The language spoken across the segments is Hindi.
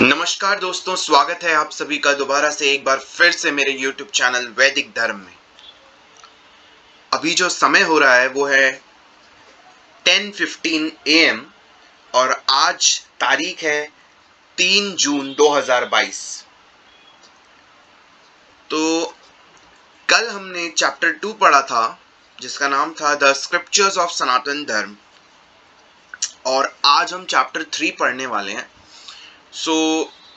नमस्कार दोस्तों, स्वागत है आप सभी का दोबारा से एक बार फिर से मेरे YouTube चैनल वैदिक धर्म में। अभी जो समय हो रहा है वो है 10:15 AM और आज तारीख है 3 जून 2022। तो कल हमने चैप्टर 2 पढ़ा था जिसका नाम था द स्क्रिप्चर्स ऑफ सनातन धर्म और आज हम चैप्टर 3 पढ़ने वाले हैं।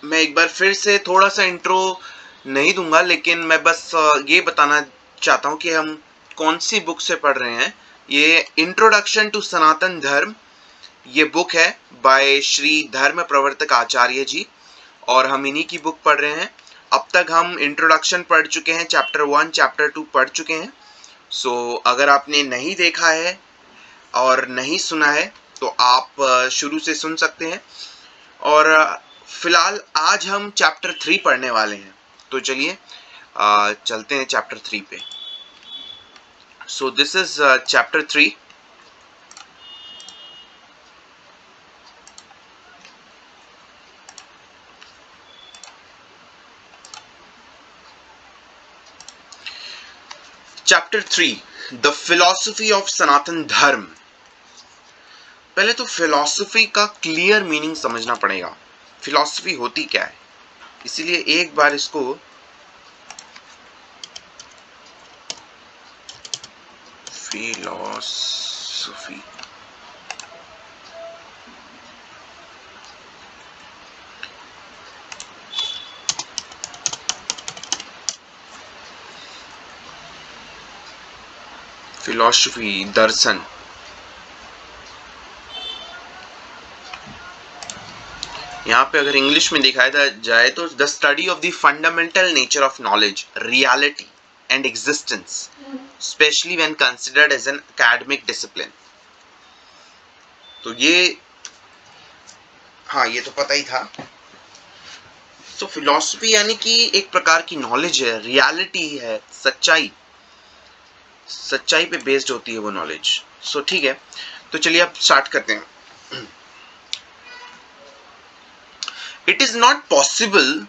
मैं एक बार फिर से थोड़ा सा इंट्रो नहीं दूंगा, लेकिन मैं बस ये बताना चाहता हूँ कि हम कौन सी बुक से पढ़ रहे हैं। ये इंट्रोडक्शन टू सनातन धर्म ये बुक है बाय श्री धर्म प्रवर्तक आचार्य जी और हम इन्हीं की बुक पढ़ रहे हैं। अब तक हम इंट्रोडक्शन पढ़ चुके हैं, चैप्टर 1 चैप्टर 2 पढ़ चुके हैं। अगर आपने नहीं देखा है और नहीं सुना है तो आप शुरू से सुन सकते हैं। और फिलहाल आज हम चैप्टर 3 पढ़ने वाले हैं, तो चलिए चलते हैं चैप्टर 3 पे। So this is chapter 3। Chapter 3 the philosophy of Sanatan Dharma. पहले तो फिलॉसफी का क्लियर मीनिंग समझना पड़ेगा, फिलॉसफी होती क्या है। इसीलिए एक बार इसको फिलॉसफी फिलॉसफी दर्शन, यहाँ पे अगर इंग्लिश में दिखाया जाए तो the study of the fundamental nature of knowledge, reality and existence, especially when considered as an academic discipline. तो ये हाँ, ये तो पता ही था। तो फिलॉसफी यानी कि एक प्रकार की नॉलेज है, रियलिटी है, सच्चाई पे बेस्ड होती है वो नॉलेज। ठीक है, तो चलिए अब स्टार्ट करते हैं। It is not possible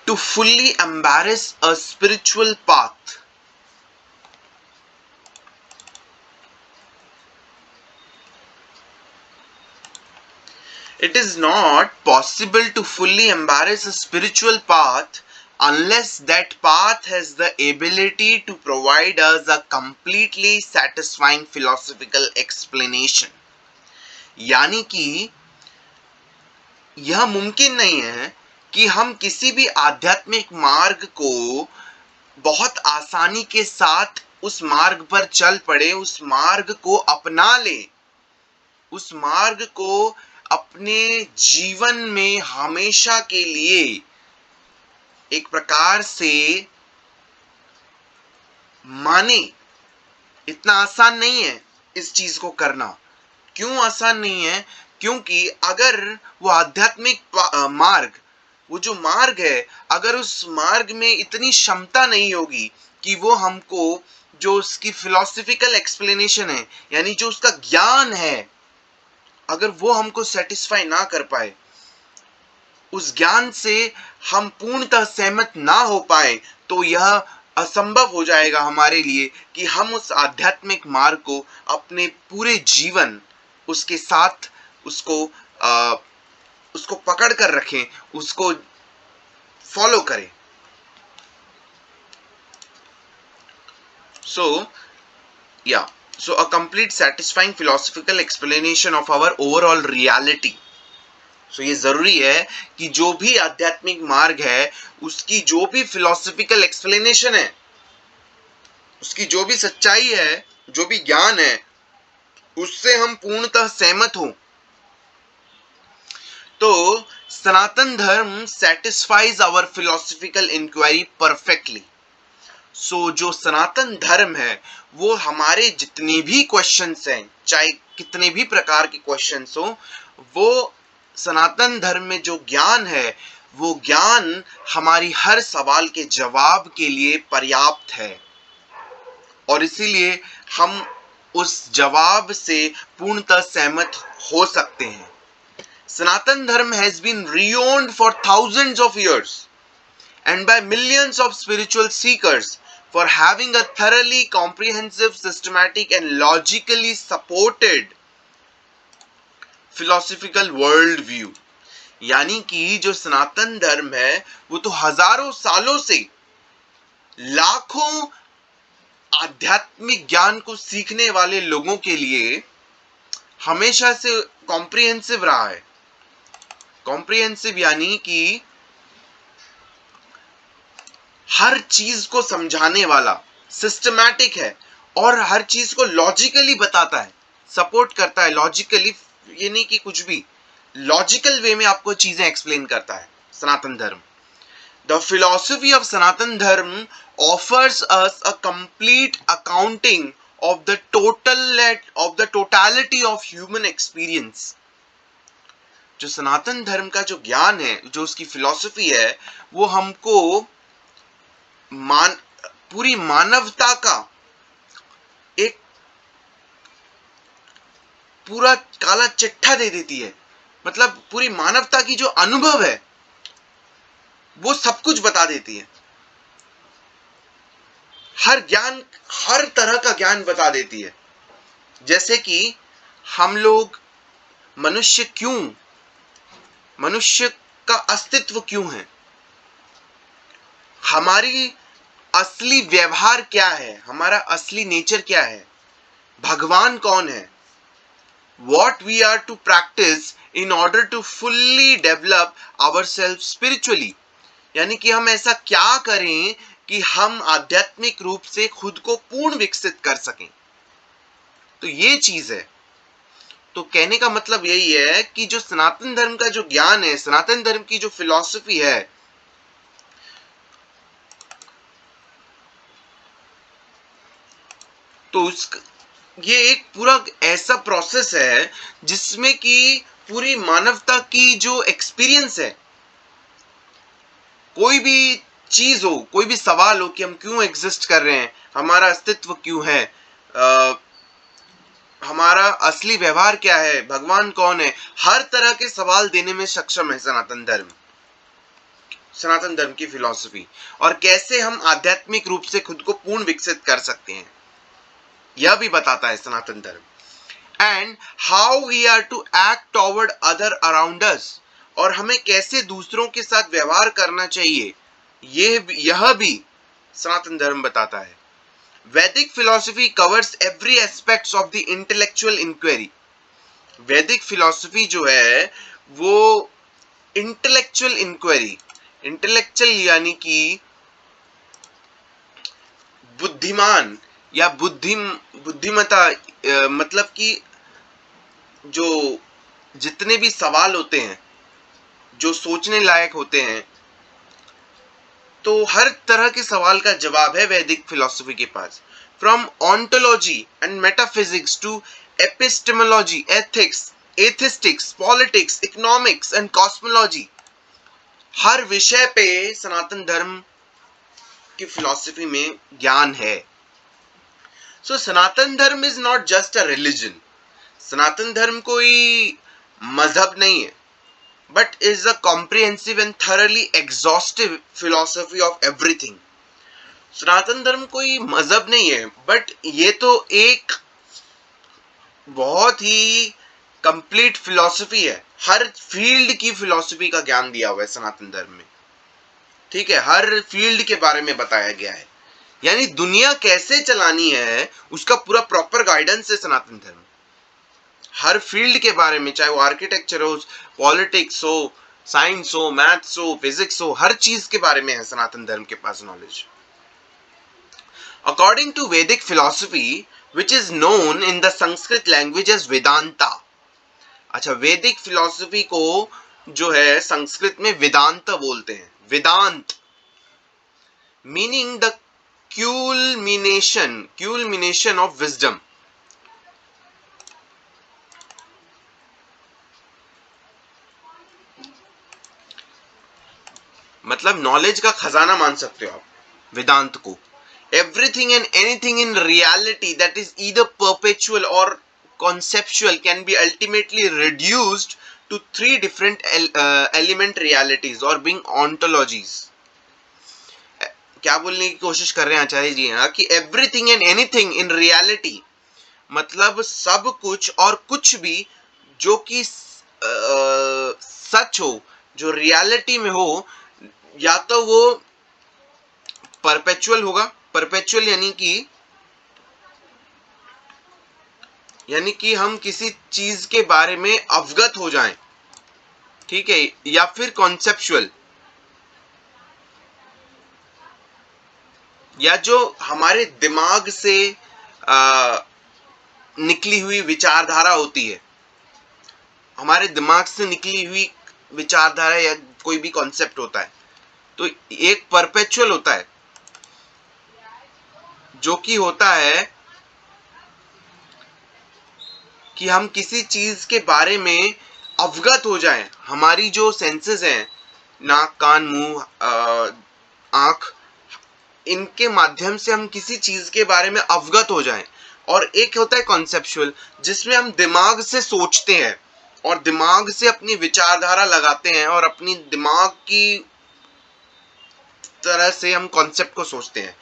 to fully embrace a spiritual path. It is not possible to fully embrace a spiritual path unless that path has the ability to provide us a completely satisfying philosophical explanation. यानी कि यह मुमकिन नहीं है कि हम किसी भी आध्यात्मिक मार्ग को बहुत आसानी के साथ उस मार्ग पर चल पड़े, उस मार्ग को अपना ले, उस मार्ग को अपने जीवन में हमेशा के लिए एक प्रकार से माने। इतना आसान नहीं है इस चीज को करना। क्यों आसान नहीं है? क्योंकि अगर वो आध्यात्मिक मार्ग, वो जो मार्ग है, अगर उस मार्ग में इतनी क्षमता नहीं होगी कि वो हमको जो उसकी फिलॉसफिकल एक्सप्लेनेशन है, यानी जो उसका ज्ञान है, अगर वो हमको सेटिस्फाई ना कर पाए, उस ज्ञान से हम पूर्णतः सहमत ना हो पाए, तो यह असंभव हो जाएगा हमारे लिए कि हम उस आध्यात्मिक मार्ग को अपने पूरे जीवन उसके साथ उसको पकड़ कर रखें, उसको फॉलो करें। So a complete satisfying philosophical explanation of our overall reality. ये जरूरी है कि जो भी आध्यात्मिक मार्ग है उसकी जो भी फिलोसफिकल एक्सप्लेनेशन है, उसकी जो भी सच्चाई है, जो भी ज्ञान है, उससे हम पूर्णतः सहमत हों। तो Sanatan Dharma satisfies our philosophical inquiry perfectly. जो सनातन धर्म है वो हमारे जितने भी क्वेश्चंस हैं, चाहे कितने भी प्रकार के क्वेश्चंस हो, वो सनातन धर्म में जो ज्ञान है वो ज्ञान हमारी हर सवाल के जवाब के लिए पर्याप्त है और इसीलिए हम उस जवाब से पूर्णतः सहमत हो सकते हैं। Sanatan Dharma has been renowned for thousands of years and by millions of spiritual seekers for having a thoroughly comprehensive, systematic and logically supported philosophical world view. यानी कि जो सनातन धर्म है वो तो हजारों सालों से लाखों आध्यात्मिक ज्ञान को सीखने वाले लोगों के लिए हमेशा से कॉम्प्रिहेंसिव रहा है. कॉम्प्रिहेंसिव यानी कि हर चीज को समझाने वाला, सिस्टमैटिक है और हर चीज को लॉजिकली बताता है, सपोर्ट करता है लॉजिकली. ये नहीं कि कुछ भी, लॉजिकल वे में आपको चीजें एक्सप्लेन करता है सनातन धर्म. द फिलॉसफी ऑफ सनातन धर्म offers us a complete accounting of the totality of human experience. जो सनातन धर्म का जो ज्ञान है, जो उसकी फिलॉसफी है, वो हमको पूरी मानवता का एक पूरा काला चिट्ठा दे देती है. मतलब पूरी मानवता की जो अनुभव है वो सब कुछ बता देती है. हर ज्ञान, हर तरह का ज्ञान बता देती है. जैसे कि हम लोग मनुष्य का अस्तित्व क्यों है, हमारी असली व्यवहार क्या है, हमारा असली नेचर क्या है, भगवान कौन है, what we are to practice in order to fully develop ourselves spiritually. यानी कि हम ऐसा क्या करें कि हम आध्यात्मिक रूप से खुद को पूर्ण विकसित कर सकें. तो ये चीज है. तो कहने का मतलब यही है कि जो सनातन धर्म का जो ज्ञान है, सनातन धर्म की जो फिलॉसफी है, तो ये एक पूरा ऐसा प्रोसेस है जिसमें कि पूरी मानवता की जो एक्सपीरियंस है, कोई भी चीज हो, कोई भी सवाल हो कि हम क्यों एग्जिस्ट कर रहे हैं, हमारा अस्तित्व क्यों है, हमारा असली व्यवहार क्या है, भगवान कौन है, हर तरह के सवाल देने में सक्षम है सनातन धर्म, सनातन धर्म की फिलॉसफी. और कैसे हम आध्यात्मिक रूप से खुद को पूर्ण विकसित कर सकते हैं यह भी बताता है Sanatan Dharma. And how we are to act toward other around us, और हमें कैसे दूसरों के साथ व्यवहार करना चाहिए, यह भी सनातन धर्म बताता है. वैदिक philosophy covers every aspects of the intellectual inquiry. Vedic philosophy जो है वो इंटेलेक्चुअल इंक्वायरी, इंटेलेक्चुअल यानी कि बुद्धिमान या बुद्धिमता, मतलब कि जो जितने भी सवाल होते हैं जो सोचने लायक होते हैं, तो हर तरह के सवाल का जवाब है वैदिक फिलॉसफी के पास. From ontology and metaphysics to epistemology, ethics, aesthetics, politics, economics and cosmology, हर विषय पे सनातन धर्म की फिलॉसफी में ज्ञान है. So Sanatan Dharma is not just a religion. Sanatan Dharma कोई मजहब नहीं है, but is a comprehensive and thoroughly exhaustive philosophy of everything. सनातन धर्म कोई मजहब नहीं है, बट ये तो एक बहुत ही कंप्लीट फिलॉसफी है. हर फील्ड की फिलॉसफी का ज्ञान दिया हुआ है सनातन धर्म में. ठीक है, हर फील्ड के बारे में बताया गया है. यानी दुनिया कैसे चलानी है उसका पूरा प्रॉपर गाइडेंस है सनातन धर्म. हर फील्ड के बारे में, चाहे वो आर्किटेक्चर हो, पॉलिटिक्स हो, साइंस हो, मैथ्स हो, फिजिक्स हो, हर चीज के बारे में है सनातन धर्म के पास knowledge. According to Vedic philosophy which is known in the Sanskrit language as Vedanta. अच्छा, वैदिक फिलॉसफी को जो है संस्कृत में वेदांत बोलते हैं. वेदांत मीनिंग द क्यूलमिनेशन ऑफ विजडम. मतलब नॉलेज का खजाना मान सकते हो आप वेदांत को. Everything and anything in reality that is either perpetual और conceptual can be ultimately reduced to three different element realities or being ontologies. क्या बोलने की कोशिश कर रहे हैं आचार्य जी यहाँ कि everything and anything in reality, मतलब सब कुछ और कुछ भी जो कि सच हो, जो रियलिटी में हो, या तो वो परपेचुअल होगा. परपेचुअल यानी कि हम किसी चीज के बारे में अवगत हो जाएं, ठीक है, या फिर कॉन्सेप्चुअल, या जो हमारे दिमाग से निकली हुई विचारधारा होती है, हमारे दिमाग से निकली हुई विचारधारा या कोई भी कॉन्सेप्ट होता है, तो एक परपेचुअल होता है जो कि होता है कि हम किसी चीज के बारे में अवगत हो जाएं. हमारी जो सेंसेस हैं, नाक, कान, मुंह, आंख, इनके माध्यम से हम किसी चीज के बारे में अवगत हो जाएं. और एक होता है कॉन्सेप्चुअल, जिसमें हम दिमाग से सोचते हैं और दिमाग से अपनी विचारधारा लगाते हैं और अपनी दिमाग की तरह से हम कॉन्सेप्ट को सोचते हैं.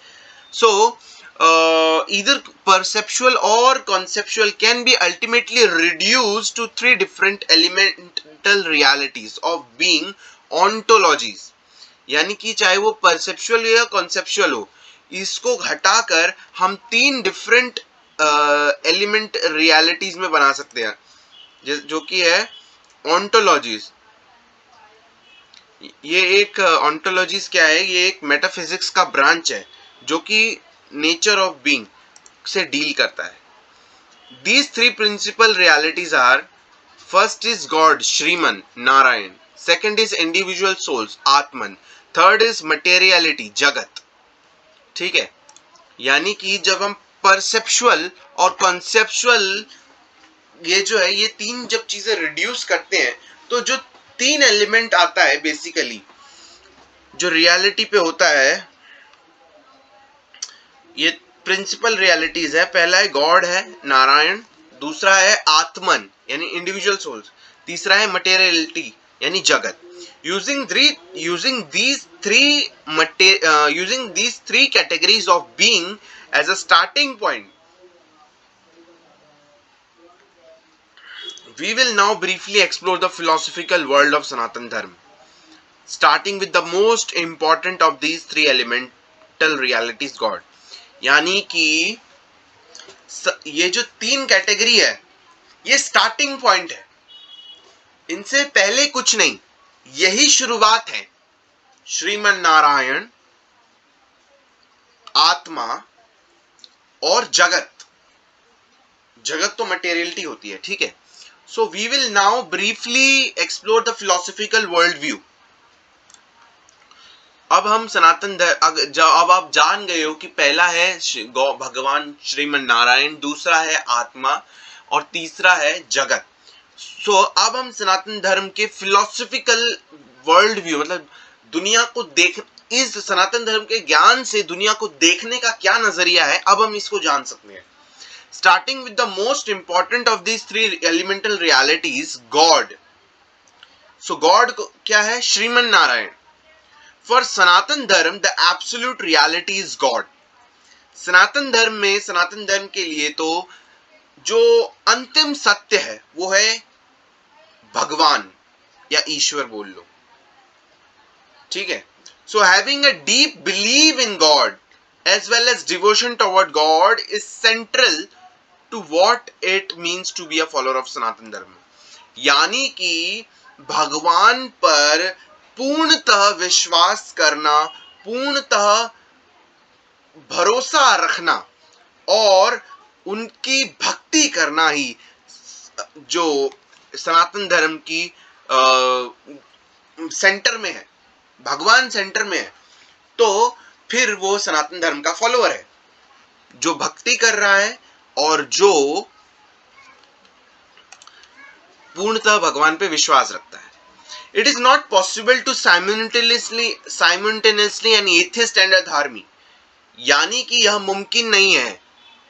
सो either perceptual or conceptual can be ultimately reduced to three different elemental realities of being ontologies. यानी कि चाहे वो परसेप्चुअल या कॉन्सेप्चुअल हो, इसको घटाकर हम तीन डिफरेंट एलिमेंट रियलिटीज में बना सकते हैं, जो कि है ऑन्टोलॉजीज. ये एक ऑन्टोलॉजीज क्या है? ये एक मेटाफिजिक्स का ब्रांच है जो कि नेचर ऑफ बीइंग से डील करता है. These three principal realities are: first is God, Shriman, Narayan; second is individual souls, Atman; third is materiality, जगत. ठीक है, यानी कि जब हम परसेप्चुअल और कॉन्सेप्चुअल, ये जो है, ये तीन जब चीजें रिड्यूस करते हैं, तो जो तीन एलिमेंट आता है बेसिकली जो रियलिटी पे होता है, ये प्रिंसिपल रियलिटीज है. पहला है गॉड है, नारायण; दूसरा है आत्मन यानी इंडिविजुअल सोल्स; तीसरा है मटेरियलिटी यानी जगत. using these three categories of being as a starting point, we will now briefly explore the philosophical world of Sanatan Dharma, starting with the most important of these three elemental realities, God. यानी कि ये जो तीन कैटेगरी है, ये स्टार्टिंग पॉइंट है, इनसे पहले कुछ नहीं, यही शुरुआत है. श्रीमन नारायण, आत्मा और जगत. जगत तो मटेरियलिटी होती है, ठीक है. So we will now briefly explore the philosophical world view. अब हम सनातन अब आप जान गए हो कि पहला है भगवान श्रीमन नारायण, दूसरा है आत्मा और तीसरा है जगत. सो अब हम सनातन धर्म के फिलोसॉफिकल वर्ल्ड व्यू, मतलब दुनिया को देख, इस सनातन धर्म के ज्ञान से दुनिया को देखने का क्या नजरिया है, अब हम इसको जान सकते हैं. Starting with the most important of these three elemental realities, God. So God क्या है? श्रीमन नारायण. For सनातन धर्म the absolute reality is God. सनातन धर्म में, सनातन धर्म के लिए तो जो अंतिम सत्य है वो है भगवान या ईश्वर बोल लो, ठीक है. So having a deep belief in God as well as devotion toward God is central to what it means to be a follower of सनातन धर्म. यानी कि भगवान पर पूर्णतः विश्वास करना, पूर्णतः भरोसा रखना और उनकी भक्ति करना ही जो सनातन धर्म की सेंटर में है, भगवान सेंटर में है, तो फिर वो सनातन धर्म का फॉलोअर है, जो भक्ति कर रहा है और जो पूर्णतः भगवान पे विश्वास रखता है. It is not possible to simultaneously an atheist and a dharmi. यानी कि यह मुमकिन नहीं है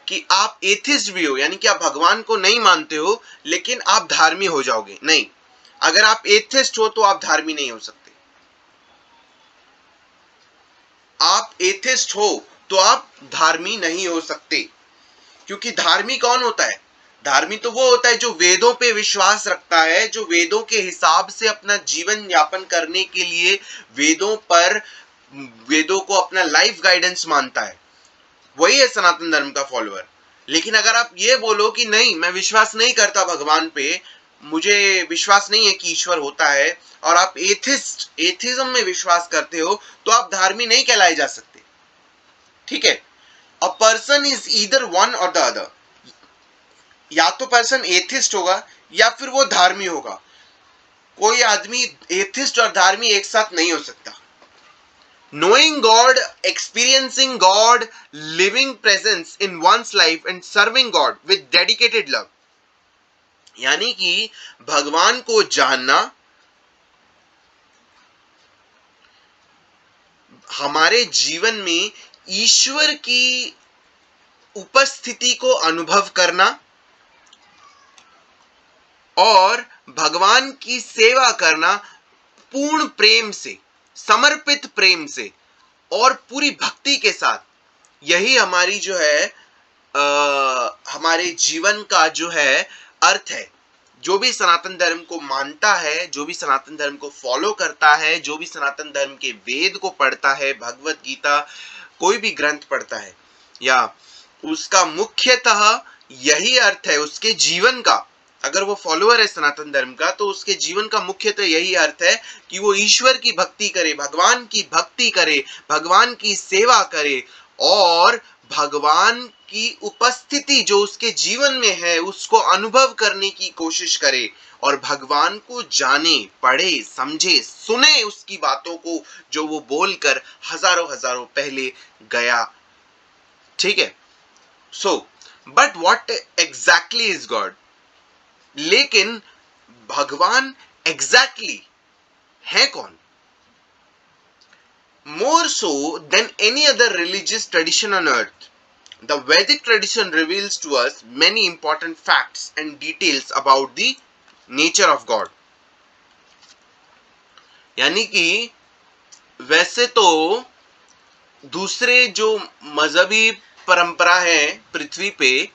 कि आप एथिस्ट भी हो, यानी कि आप भगवान को नहीं मानते हो लेकिन आप धार्मी हो जाओगे। नहीं, अगर आप एथिस्ट हो तो आप धार्मी नहीं हो सकते। आप एथिस्ट हो तो आप धार्मी नहीं हो सकते, क्योंकि धार्मी कौन होता है? धार्मी तो वो होता है जो वेदों पे विश्वास रखता है, जो वेदों के हिसाब से अपना जीवन यापन करने के लिए वेदों को अपना लाइफ गाइडेंस मानता है, वही है सनातन धर्म का फॉलोअर। लेकिन अगर आप ये बोलो कि नहीं, मैं विश्वास नहीं करता भगवान पे, मुझे विश्वास नहीं है कि ईश्वर होता है, और आप एथिज्म में विश्वास करते हो, तो आप धार्मी नहीं कहलाए जा सकते। ठीक है? A person is either one और द अदर। या तो पर्सन एथिस्ट होगा या फिर वो धार्मी होगा। कोई आदमी एथिस्ट और धार्मी एक साथ नहीं हो सकता। Knowing God, experiencing God, living presence in one's life and serving God with dedicated love, यानी कि भगवान को जानना, हमारे जीवन में ईश्वर की उपस्थिति को अनुभव करना और भगवान की सेवा करना पूर्ण प्रेम से, समर्पित प्रेम से और पूरी भक्ति के साथ, यही हमारी जो है हमारे जीवन का जो है अर्थ है। जो भी सनातन धर्म को मानता है, जो भी सनातन धर्म को फॉलो करता है, जो भी सनातन धर्म के वेद को पढ़ता है, भगवत गीता, कोई भी ग्रंथ पढ़ता है, या उसका मुख्यतः यही अर्थ है उसके जीवन का। अगर वो फॉलोअर है सनातन धर्म का, तो उसके जीवन का मुख्यतः यही अर्थ है कि वो ईश्वर की भक्ति करे, भगवान की भक्ति करे, भगवान की सेवा करे और भगवान की उपस्थिति जो उसके जीवन में है उसको अनुभव करने की कोशिश करे, और भगवान को जाने, पढ़े, समझे, सुने उसकी बातों को जो वो बोलकर हजारों पहले गया। ठीक है? So but what exactly is God? लेकिन भगवान एग्जैक्टली है कौन? More so than any other religious tradition on earth, the Vedic tradition reveals to us many important facts and details about the nature of God. यानी कि वैसे तो दूसरे जो मजहबी परंपरा है पृथ्वी पे,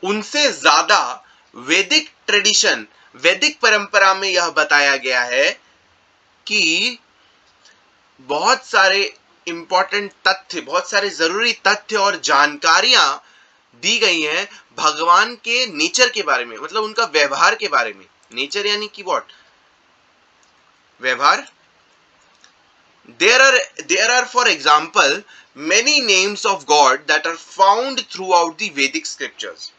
उनसे ज्यादा वैदिक ट्रेडिशन, वैदिक परंपरा में यह बताया गया है कि बहुत सारे इंपॉर्टेंट तथ्य, बहुत सारे जरूरी तथ्य और जानकारियां दी गई हैं भगवान के नेचर के बारे में, मतलब उनका व्यवहार के बारे में। नेचर यानी कि व्हाट? व्यवहार। There are for example many names of God that are found throughout the Vedic scriptures.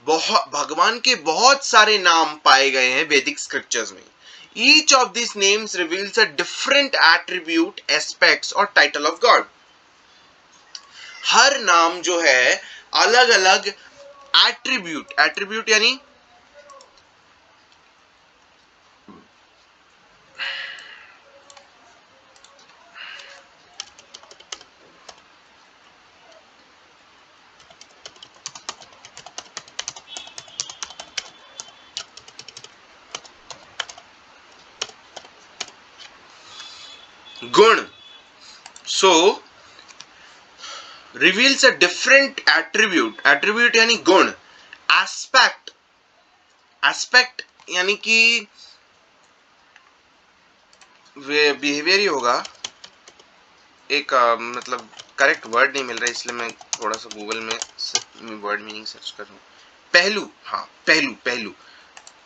भगवान के बहुत सारे नाम पाए गए हैं वैदिक स्क्रिप्चर्स में। Each of these names reveals a different attribute, aspects or title of God. हर नाम जो है अलग अलग एट्रीब्यूट, एट्रीब्यूट यानी गुण। सो reveals a different attribute, attribute यानी गुण, aspect, aspect यानी कि बिहेवियर ही होगा, एक मतलब करेक्ट वर्ड नहीं मिल रहा है, इसलिए मैं थोड़ा सा गूगल में वर्ड मीनिंग सर्च कर रहा हूँ। पहलू, हाँ पहलू, पहलू।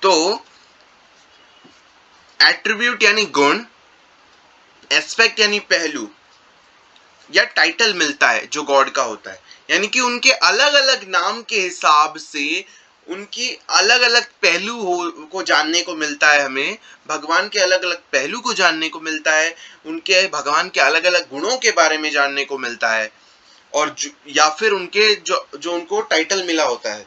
तो एट्रीब्यूट यानी गुण, एस्पेक्ट यानी पहलू या टाइटल मिलता है जो गॉड का होता है, यानी कि उनके अलग अलग नाम के हिसाब से उनकी अलग अलग पहलू को जानने को मिलता है। हमें भगवान के अलग अलग पहलू को जानने को मिलता है, उनके भगवान के अलग अलग गुणों के बारे में जानने को मिलता है, और या फिर उनके जो उनको टाइटल मिला होता है।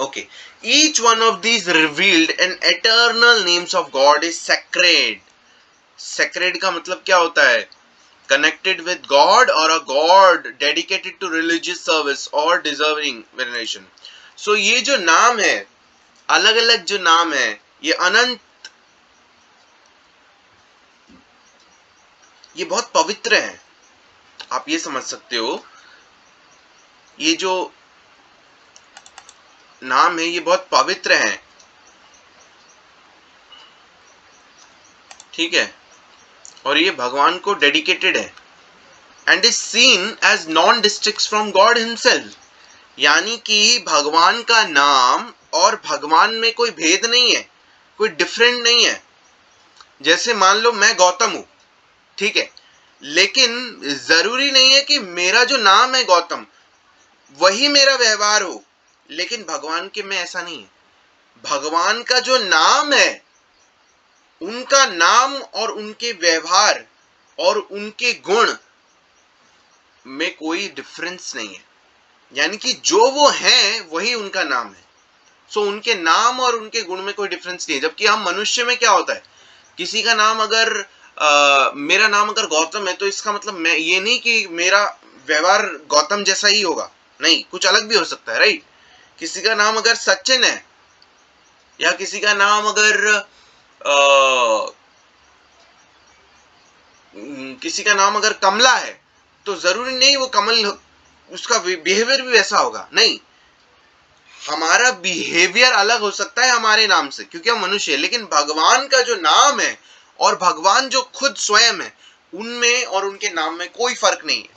Okay, each one of these revealed an eternal names of God is sacred. Sacred का मतलब क्या होता है? connected with God or a God dedicated to religious service or deserving veneration. So ये जो नाम है, अलग अलग जो नाम है, ये अनंत, ये बहुत पवित्र है. आप ये समझ सकते हो, ये जो नाम है ये बहुत पवित्र है. ठीक है, और ये भगवान को डेडिकेटेड है. And is seen as non distinct from God himself. यानी कि भगवान का नाम और भगवान में कोई भेद नहीं है, कोई डिफरेंट नहीं है. जैसे मान लो मैं गौतम हूं, ठीक है, लेकिन जरूरी नहीं है कि मेरा जो नाम है गौतम वही मेरा व्यवहार हो. लेकिन भगवान के में ऐसा नहीं है. भगवान का जो नाम है, उनका नाम और उनके व्यवहार और उनके गुण में कोई डिफरेंस नहीं है. यानी कि जो वो हैं वही उनका नाम है. सो उनके नाम और उनके गुण में कोई डिफरेंस नहीं है. जबकि हम मनुष्य में क्या होता है, किसी का नाम अगर मेरा नाम अगर गौतम है तो इसका मतलब मैं ये नहीं कि मेरा व्यवहार गौतम जैसा ही होगा. नहीं, कुछ अलग भी हो सकता है, राइट. किसी का नाम अगर सचिन है या किसी का नाम अगर किसी का नाम अगर कमला है तो जरूरी नहीं वो कमल उसका बिहेवियर भी वैसा होगा. नहीं, हमारा बिहेवियर अलग हो सकता है हमारे नाम से क्योंकि हम मनुष्य है. लेकिन भगवान का जो नाम है और भगवान जो खुद स्वयं है, उनमें और उनके नाम में कोई फर्क नहीं है.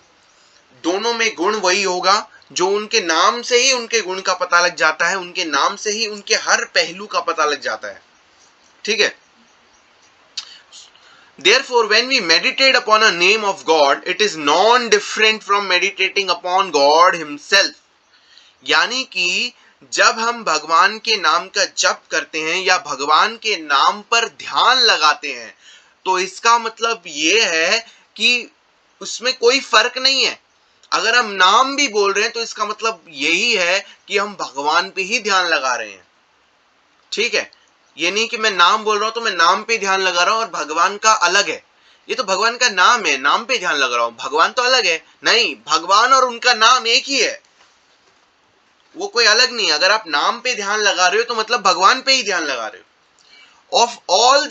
दोनों में गुण वही होगा. जो उनके नाम से ही उनके गुण का पता लग जाता है, उनके नाम से ही उनके हर पहलू का पता लग जाता है. ठीक है. Therefore, when we meditate upon a name of God, it is non-different from meditating upon God Himself. यानी कि जब हम भगवान के नाम का जप करते हैं या भगवान के नाम पर ध्यान लगाते हैं, तो इसका मतलब ये है कि उसमें कोई फर्क नहीं है. अगर हम नाम भी बोल रहे हैं तो इसका मतलब यही है कि हम भगवान पे ही ध्यान लगा रहे हैं. ठीक है. ये नहीं कि मैं नाम बोल रहा हूं तो मैं नाम पे ध्यान लगा रहा हूं और भगवान का अलग है. ये तो भगवान का नाम है, नाम पे ध्यान लगा रहा हूं, भगवान तो अलग है. नहीं, भगवान और उनका नाम एक ही है, वो कोई अलग नहीं. अगर आप नाम पे ध्यान लगा रहे हो तो मतलब भगवान पे ही ध्यान लगा रहे हो. Of all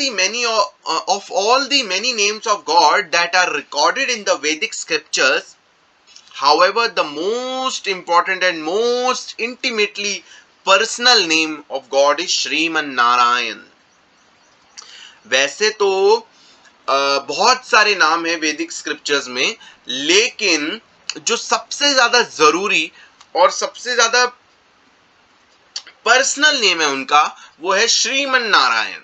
the many names of God that are recorded in the Vedic scriptures, however, the most important and most intimately personal name of God is Shriman Narayan. वैसे तो बहुत सारे नाम है वैदिक स्क्रिप्चर्स में, लेकिन जो सबसे ज्यादा जरूरी और सबसे ज्यादा पर्सनल नेम है उनका, वो है श्रीमन नारायण.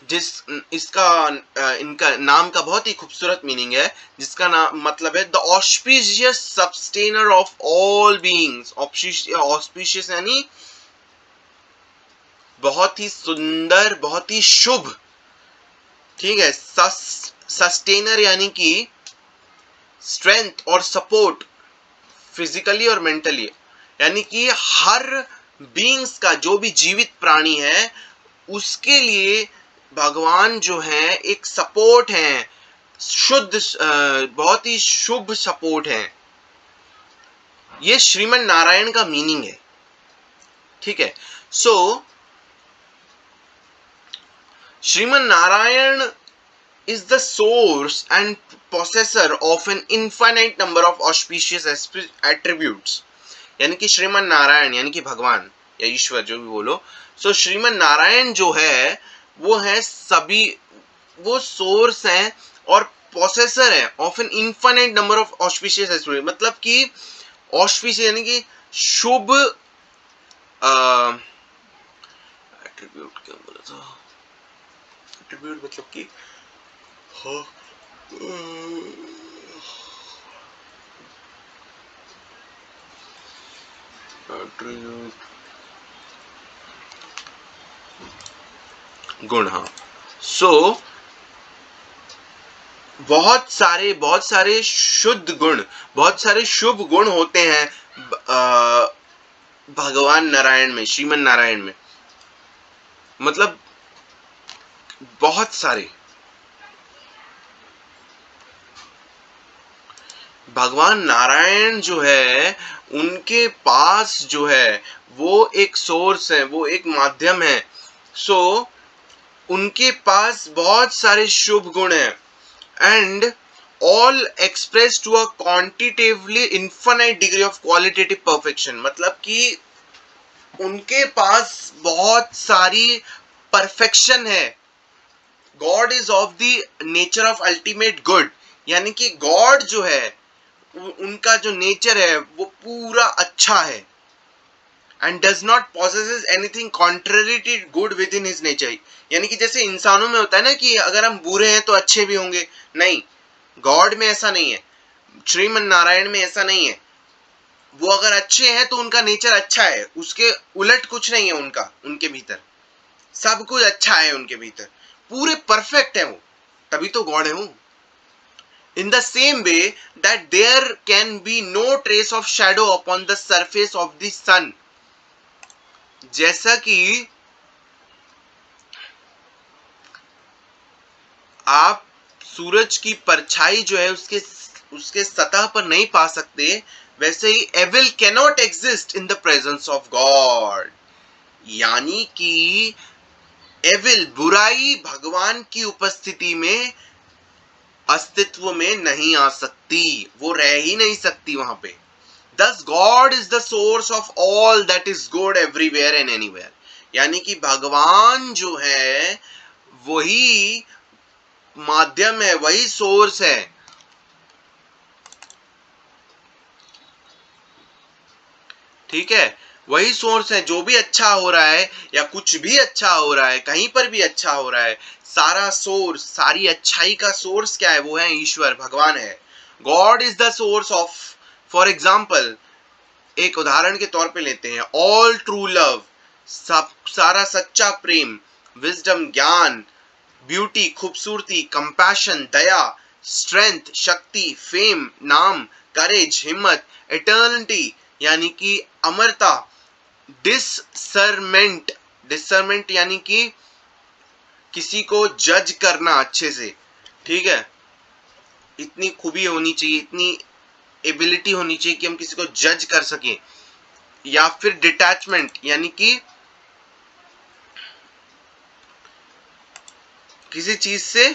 इनका नाम का बहुत ही खूबसूरत मीनिंग है, जिसका नाम मतलब है the auspicious sustainer of all beings. Auspicious यानी बहुत ही सुंदर, बहुत ही शुभ. ठीक है. सस्टेनर यानी कि स्ट्रेंथ और सपोर्ट फिजिकली और मेंटली. यानी कि हर बीइंग्स का, जो भी जीवित प्राणी है, उसके लिए भगवान जो है एक सपोर्ट है, शुद्ध, बहुत ही शुभ सपोर्ट है. ये श्रीमन नारायण का मीनिंग है. ठीक है. सो Shriman Narayan is the source and possessor of an infinite number of auspicious attributes. यानी कि श्रीमन नारायण यानी कि भगवान या ईश्वर, जो भी बोलो. सो श्रीमन नारायण जो है वो है सभी, वो सोर्स है और पोसेसर है of an infinite number of auspicious attribute. मतलब कि ऑस्पिशियस यानी कि शुभ, एट्रीब्यूट क्या बोला था, एट्रीब्यूट मतलब कि गुण. हाँ. सो बहुत सारे शुद्ध गुण, बहुत सारे शुभ गुण होते हैं भगवान नारायण में, श्रीमन नारायण में. मतलब बहुत सारे. भगवान नारायण जो है उनके पास जो है वो एक सोर्स है, वो एक माध्यम है। सो उनके पास बहुत सारे शुभ गुण हैं and all expressed to a quantitatively infinite degree of qualitative perfection। मतलब कि उनके पास बहुत सारी परफेक्शन है। God is of the nature of ultimate good, यानी कि गॉड जो है उनका जो नेचर है वो पूरा अच्छा है and does not possesses anything contrary to good within his nature। यानी कि जैसे इंसानों में होता है ना कि अगर हम बुरे हैं तो अच्छे भी होंगे, नहीं, गॉड में ऐसा नहीं है, श्रीमन नारायण में ऐसा नहीं है। वो अगर अच्छे हैं तो उनका नेचर अच्छा है, उसके उलट कुछ नहीं है उनका, उनके भीतर सब कुछ अच्छा है, उनके भीतर पूरे परफेक्ट है वो, तभी तो गॉड है वो। In the same way that there can be no trace of shadow upon the surface of the sun। जैसा कि आप सूरज की परछाई जो है उसके सतह पर नहीं पा सकते, वैसे ही evil cannot exist in the presence of God. यानी कि एविल बुराई भगवान की उपस्थिति में अस्तित्व में नहीं आ सकती, वो रह ही नहीं सकती वहां पे। Thus God is the source of all that is good everywhere and anywhere। यानी कि भगवान जो है वही माध्यम है, वही सोर्स है, ठीक है, वही सोर्स है। जो भी अच्छा हो रहा है या कुछ भी अच्छा हो रहा है, कहीं पर भी अच्छा हो रहा है, सारा सोर्स, सारी अच्छाई का सोर्स क्या है? वो है ईश्वर, भगवान है। God is the source of, for example एक उदाहरण के तौर पे लेते हैं, ऑल ट्रू लव, सब सारा सच्चा प्रेम, विजडम ज्ञान, ब्यूटी खूबसूरती, कंपैशन दया, स्ट्रेंथ शक्ति, फेम नाम, करेज हिम्मत, इटर्निटी यानी कि अमरता, डिसर्मेंट, डिसर्मेंट यानी कि किसी को जज करना अच्छे से, ठीक है, इतनी खूबी होनी चाहिए, इतनी एबिलिटी होनी चाहिए कि हम किसी को जज कर सकें। या फिर डिटैचमेंट यानी कि किसी चीज से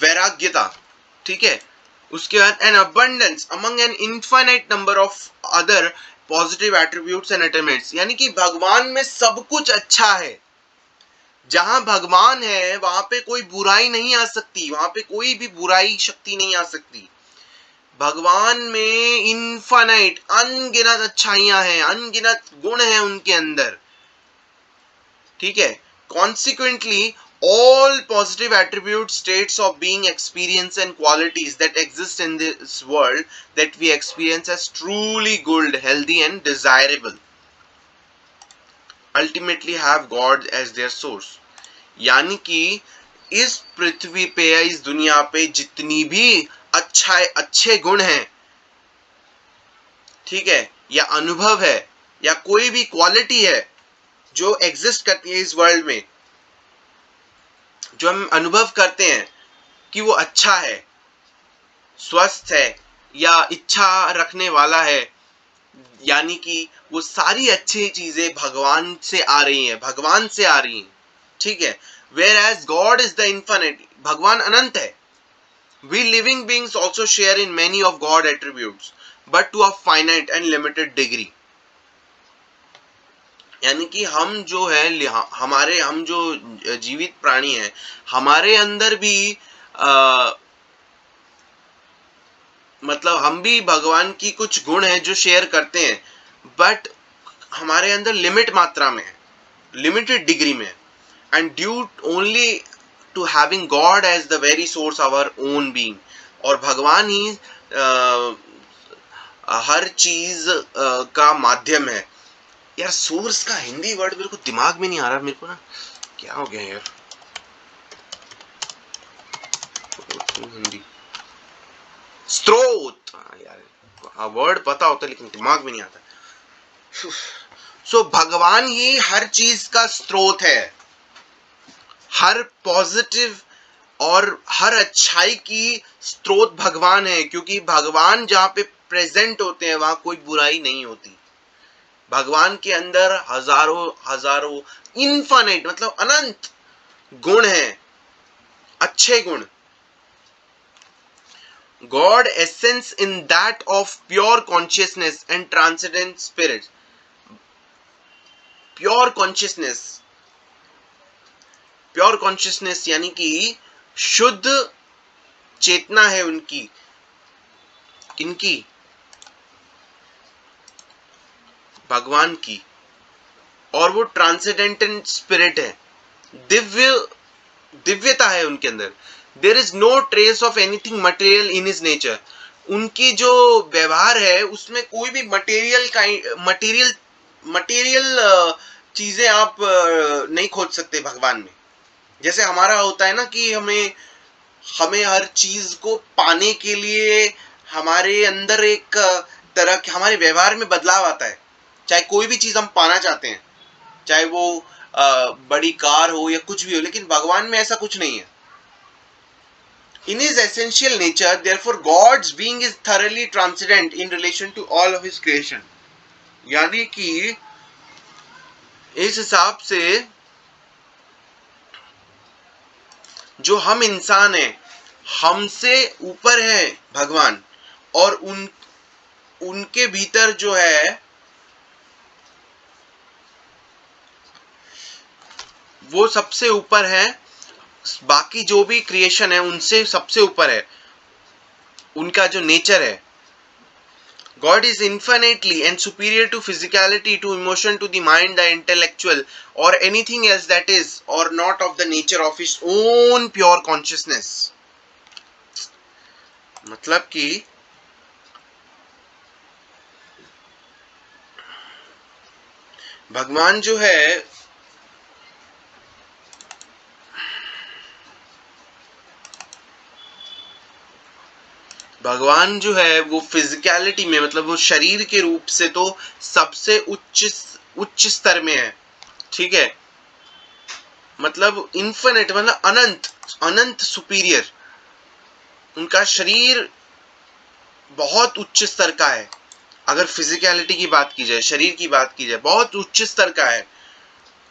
वैराग्यता, ठीक है। उसके बाद N abundance among an infinite number of other positive attributes and attainments. यानी कि भगवान में सब कुछ अच्छा है। जहां भगवान है वहां पे कोई बुराई नहीं आ सकती, वहां पे कोई भी बुराई शक्ति नहीं आ सकती। भगवान में इनफाइनाइट अनगिनत अच्छाइयां हैं, अनगिनत गुण हैं उनके अंदर, ठीक है। Consequently, all positive attributes, states of being, experience and qualities that exist in this world that we experience as truly good, healthy and desirable ultimately have God as their source। यानी कि इस पृथ्वी पे या इस दुनिया पे जितनी भी अच्छे गुण हैं, ठीक है, या अनुभव है या कोई भी क्वालिटी है जो एग्जिस्ट करती है इस वर्ल्ड में, जो हम अनुभव करते हैं कि वो अच्छा है, स्वस्थ है या इच्छा रखने वाला है, यानी कि वो सारी अच्छी चीजें भगवान से आ रही हैं, भगवान से आ रही हैं, ठीक है। Whereas God is the infinite, भगवान अनंत है। We living beings also share in many of God attributes but to a finite and limited degree. यानी कि हम जो है हमारे, हम जो जीवित प्राणी हैं, हमारे अंदर भी मतलब हम भी भगवान की कुछ गुण हैं जो शेयर करते हैं, बट हमारे अंदर लिमिट मात्रा में है, लिमिटेड डिग्री में, and due only to having God as the very source of our own being. और भगवान ही हर चीज का माध्यम है। यार सोर्स का हिंदी वर्ड मेरे को दिमाग में नहीं आ रहा, मेरे को ना क्या हो गया यार, हिंदी स्रोत, यार वर्ड पता होता लेकिन दिमाग में नहीं आता। सो भगवान ही हर चीज का स्रोत है, हर पॉजिटिव और हर अच्छाई की स्रोत भगवान है, क्योंकि भगवान जहाँ पे प्रेजेंट होते हैं वहां कोई बुराई नहीं होती। भगवान के अंदर हजारों हजारों इनफाइनाइट मतलब अनंत गुण हैं, अच्छे गुण। God essence in that of pure consciousness and transcendent spirit. Pure consciousness यानी कि शुद्ध चेतना है उनकी, किनकी? भगवान की। और वो ट्रांसेंडेंटल स्पिरिट है, दिव्यता है उनके अंदर। There is no trace of anything material in his nature. उनकी जो व्यवहार है उसमें कोई भी मटेरियल चीजें आप नहीं खोज सकते भगवान में। जैसे हमारा होता है ना कि हमें हर चीज को पाने के लिए हमारे अंदर एक तरह के हमारे व्यवहार में बदलाव आता है। चाहे कोई भी चीज हम पाना चाहते हैं, चाहे वो बड़ी कार हो या कुछ भी हो, लेकिन भगवान में ऐसा कुछ नहीं है। In his essential nature, therefore, God's being is thoroughly transcendent in relation to all of his creation. यानी कि इस हिसाब से जो हम इंसान हैं, हमसे ऊपर है भगवान, और उनके भीतर जो है वो सबसे ऊपर है। बाकी जो भी क्रिएशन है उनसे सबसे ऊपर है उनका जो नेचर है। God is infinitely and superior to physicality, to emotion, to the mind, the intellectual, or anything else that is or not of the nature of his own pure consciousness. मतलब कि भगवान जो है वो फिजिकलिटी में मतलब वो शरीर के रूप से तो सबसे उच्च स्तर में है, ठीक है। मतलब इन्फिनिट मतलब अनंत सुपीरियर। उनका शरीर बहुत उच्च स्तर का है। अगर फिजिकलिटी की बात की जाए, शरीर की बात की जाए, बहुत उच्च स्तर का है।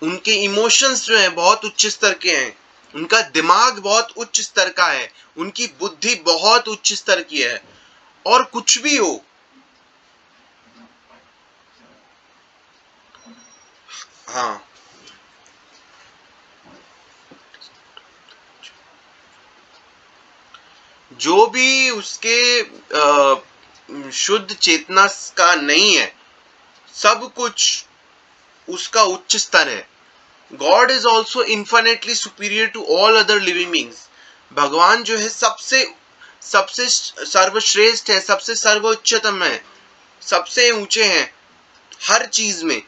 उनके इमोशंस जो हैं बहुत उच्च स्तर के हैं। उनका दिमाग बहुत उच्च स्तर का है। उनकी बुद्धि बहुत उच्च स्तर की है। और कुछ भी हो, हाँ, जो भी उसके शुद्ध चेतना का नहीं है, सब कुछ उसका उच्च स्तर है। God is also infinitely superior to all other living beings. भगवान जो है सबसे सबसे सर्वश्रेष्ठ है, सबसे सर्वोच्चतम है, सबसे ऊंचे हैं हर चीज में।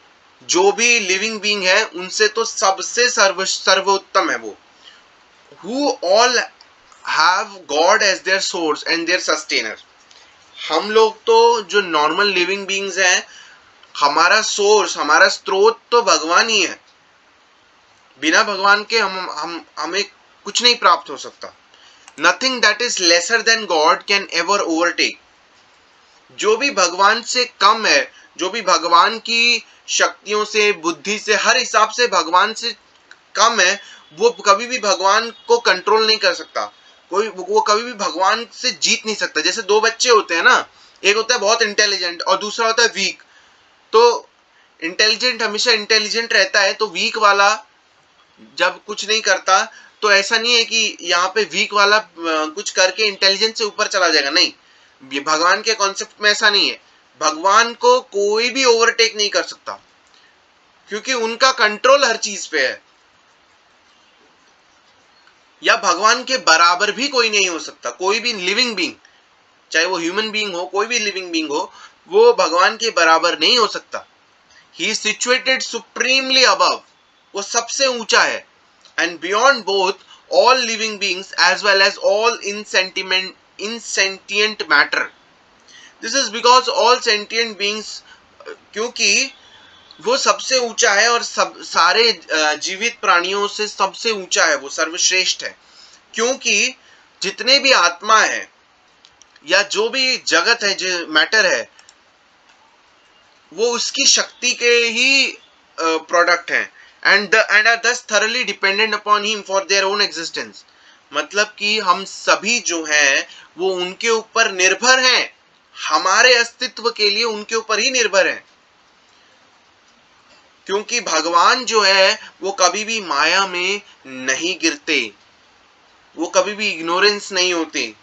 जो भी लिविंग बींग है उनसे तो सबसे सर्वोत्तम है वो। Who all have God as their source and their sustainer. हम लोग तो जो नॉर्मल लिविंग बींग्स हैं, हमारा सोर्स, हमारा स्रोत तो भगवान ही है। बिना भगवान के हमें कुछ नहीं प्राप्त हो सकता। Nothing that is lesser than God can ever overtake. जो भी भगवान से कम है, जो भी भगवान की शक्तियों से, बुद्धि से, हर हिसाब से भगवान से कम है, वो कभी भी भगवान को कंट्रोल नहीं कर सकता। वो कभी भी भगवान से जीत नहीं सकता। जैसे दो बच्चे होते हैं ना, एक होता है बहुत इंटेलिजेंट और दूसरा होता है वीक। तो इंटेलिजेंट हमेशा इंटेलिजेंट रहता है, तो वीक वाला जब कुछ नहीं करता तो ऐसा नहीं है कि यहाँ पे वीक वाला कुछ करके इंटेलिजेंस से ऊपर चला जाएगा। नहीं, ये भगवान के कॉन्सेप्ट में ऐसा नहीं है। भगवान को कोई भी ओवरटेक नहीं कर सकता, क्योंकि उनका कंट्रोल हर चीज पे है। या भगवान के बराबर भी कोई नहीं हो सकता। कोई भी लिविंग बींग, चाहे वो ह्यूमन बींग हो, कोई भी लिविंग बींग हो, वो भगवान के बराबर नहीं हो सकता। He is situated supremely above, वो सबसे ऊंचा है। And beyond both all living beings as well as all insentient matter. This is because all sentient beings, क्योंकि वो सबसे ऊंचा है और सब सारे जीवित प्राणियों से सबसे ऊंचा है, वो सर्वश्रेष्ठ है। क्योंकि जितने भी आत्मा है या जो भी जगत है, जो मैटर है, वो उसकी शक्ति के ही प्रोडक्ट है, एंड आर दस thoroughly dependent upon him for their own existence. मतलब कि हम सभी जो हैं वो उनके ऊपर निर्भर हैं, हमारे अस्तित्व के लिए उनके ऊपर ही निर्भर हैं। क्योंकि भगवान जो है वो कभी भी माया में नहीं गिरते, वो कभी भी इग्नोरेंस नहीं होते,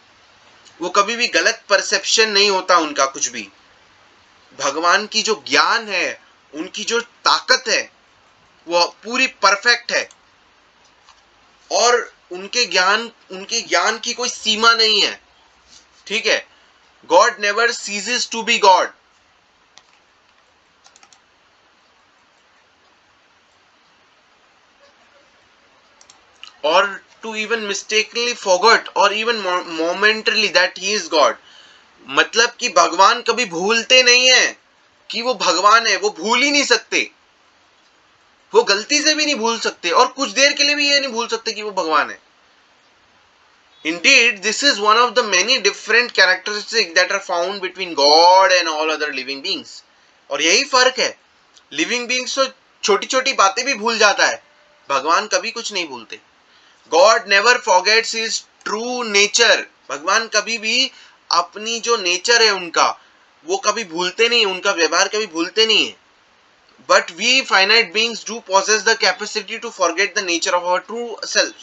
वो कभी भी गलत परसेप्शन नहीं होता उनका कुछ भी। भगवान की जो ज्ञान है, उनकी जो ताकत है, वो पूरी परफेक्ट है, और उनके ज्ञान की कोई सीमा नहीं है। ठीक है, God never ceases to be God. और टू इवन मिस्टेकनली फॉरगॉट और even momentarily that he is God. मतलब कि भगवान कभी भूलते नहीं है कि वो भगवान है, वो भूल ही नहीं सकते, वो गलती से भी नहीं भूल सकते, और कुछ देर के लिए भी ये नहीं भूल सकते कि वो भगवान है। Indeed, this is one of the many different characteristics that are found between God and all other living beings. और यही फर्क है, लिविंग बींग्स तो छोटी छोटी बातें भी भूल जाता है, भगवान कभी कुछ नहीं भूलते। God never forgets his true nature. भगवान कभी भी अपनी जो नेचर है उनका, वो कभी भूलते नहीं, उनका व्यवहार कभी भूलते नहीं है। But we finite beings do possess the capacity to forget the nature of our true self.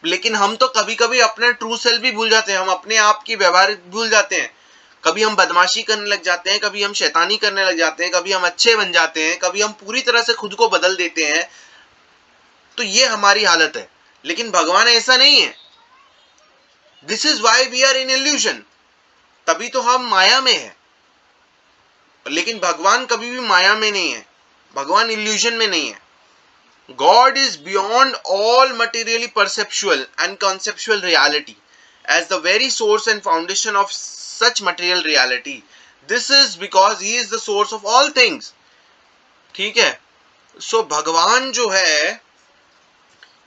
लेकिन हम तो कभी कभी अपना ट्रू सेल्फ भी भूल जाते हैं, हम अपने आप की व्यवहार भूल जाते हैं। कभी हम बदमाशी करने लग जाते हैं, कभी हम शैतानी करने लग जाते हैं, कभी हम अच्छे बन जाते हैं, कभी हम पूरी तरह से खुद को बदल देते हैं। तो ये हमारी हालत है, लेकिन भगवान ऐसा नहीं है। This is why we are in illusion. तभी तो हम माया में है, लेकिन भगवान कभी भी माया में नहीं है, भगवान इल्यूजन में नहीं है। God is beyond all materially perceptual and conceptual reality as the very source and foundation of such material reality. This is because he is the source of all things. ठीक है, सो भगवान जो है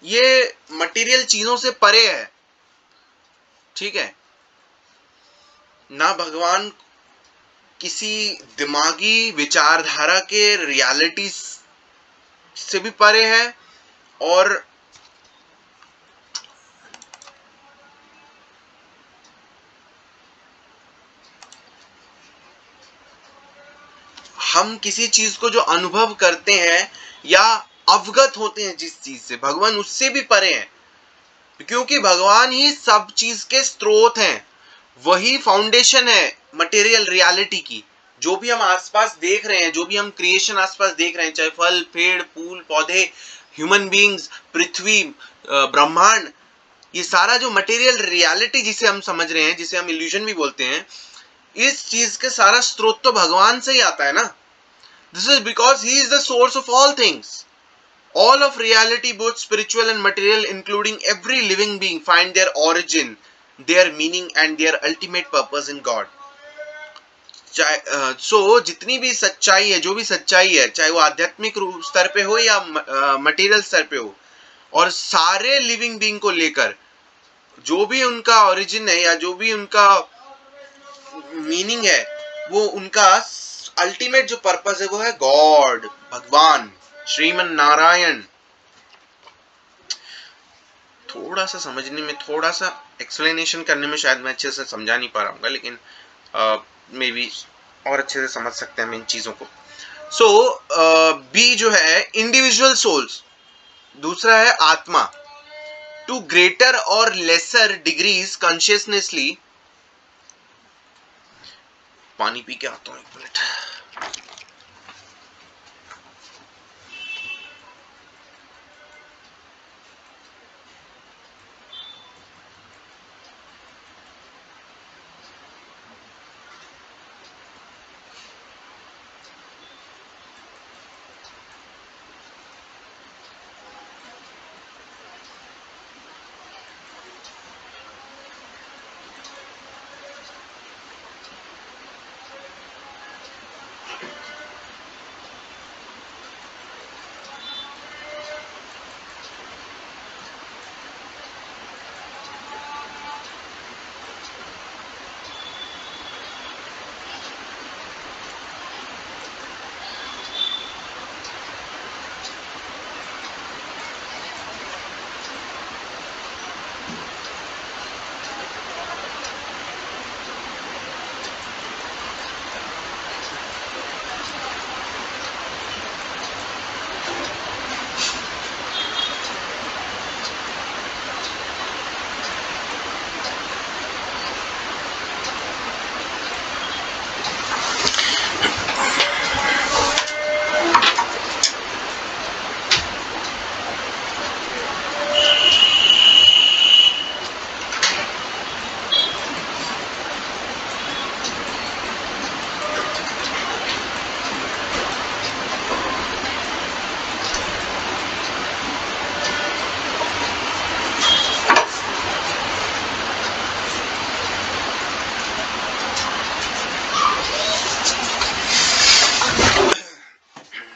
ये मटेरियल चीजों से परे है। ठीक है ना, भगवान किसी दिमागी विचारधारा के रियलिटी से भी परे है, और हम किसी चीज को जो अनुभव करते हैं या अवगत होते हैं जिस चीज से, भगवान उससे भी परे हैं। क्योंकि भगवान ही सब चीज के स्रोत हैं, वही फाउंडेशन है मटेरियल रियलिटी की। जो भी हम आसपास देख रहे हैं, जो भी हम क्रिएशन आसपास देख रहे हैं, चाहे फल, पेड़, फूल, पौधे, ह्यूमन बींग्स, पृथ्वी, ब्रह्मांड, ये सारा जो मटेरियल रियलिटी जिसे हम समझ रहे हैं, जिसे हम इल्यूजन भी बोलते हैं, इस चीज के सारा स्रोत तो भगवान से ही आता है ना। This is because he is the source of all things. All of reality, both spiritual and material, including every living being, find their origin, their meaning and their ultimate purpose in God. सो जितनी भी सच्चाई है, जो भी सच्चाई है, चाहे वो आध्यात्मिक रूप स्तर पे हो या मटेरियल स्तर पे हो, और सारे लिविंग बीइंग को लेकर जो भी उनका ओरिजिन है या जो भी उनका मीनिंग है, वो उनका अल्टीमेट जो पर्पस है वो है गॉड, भगवान, श्रीमन नारायण। थोड़ा सा समझने में, थोड़ा सा एक्सप्लेनेशन करने में शायद मैं अच्छे से समझा नहीं पा रहा हूँ, लेकिन मे बी और अच्छे से समझ सकते हैं हम इन चीजों को। सो बी जो है इंडिविजुअल सोल्स, दूसरा है आत्मा। टू ग्रेटर और लेसर डिग्रीज कॉन्शियसनेसली, पानी पी के आता हूँ एक मिनट।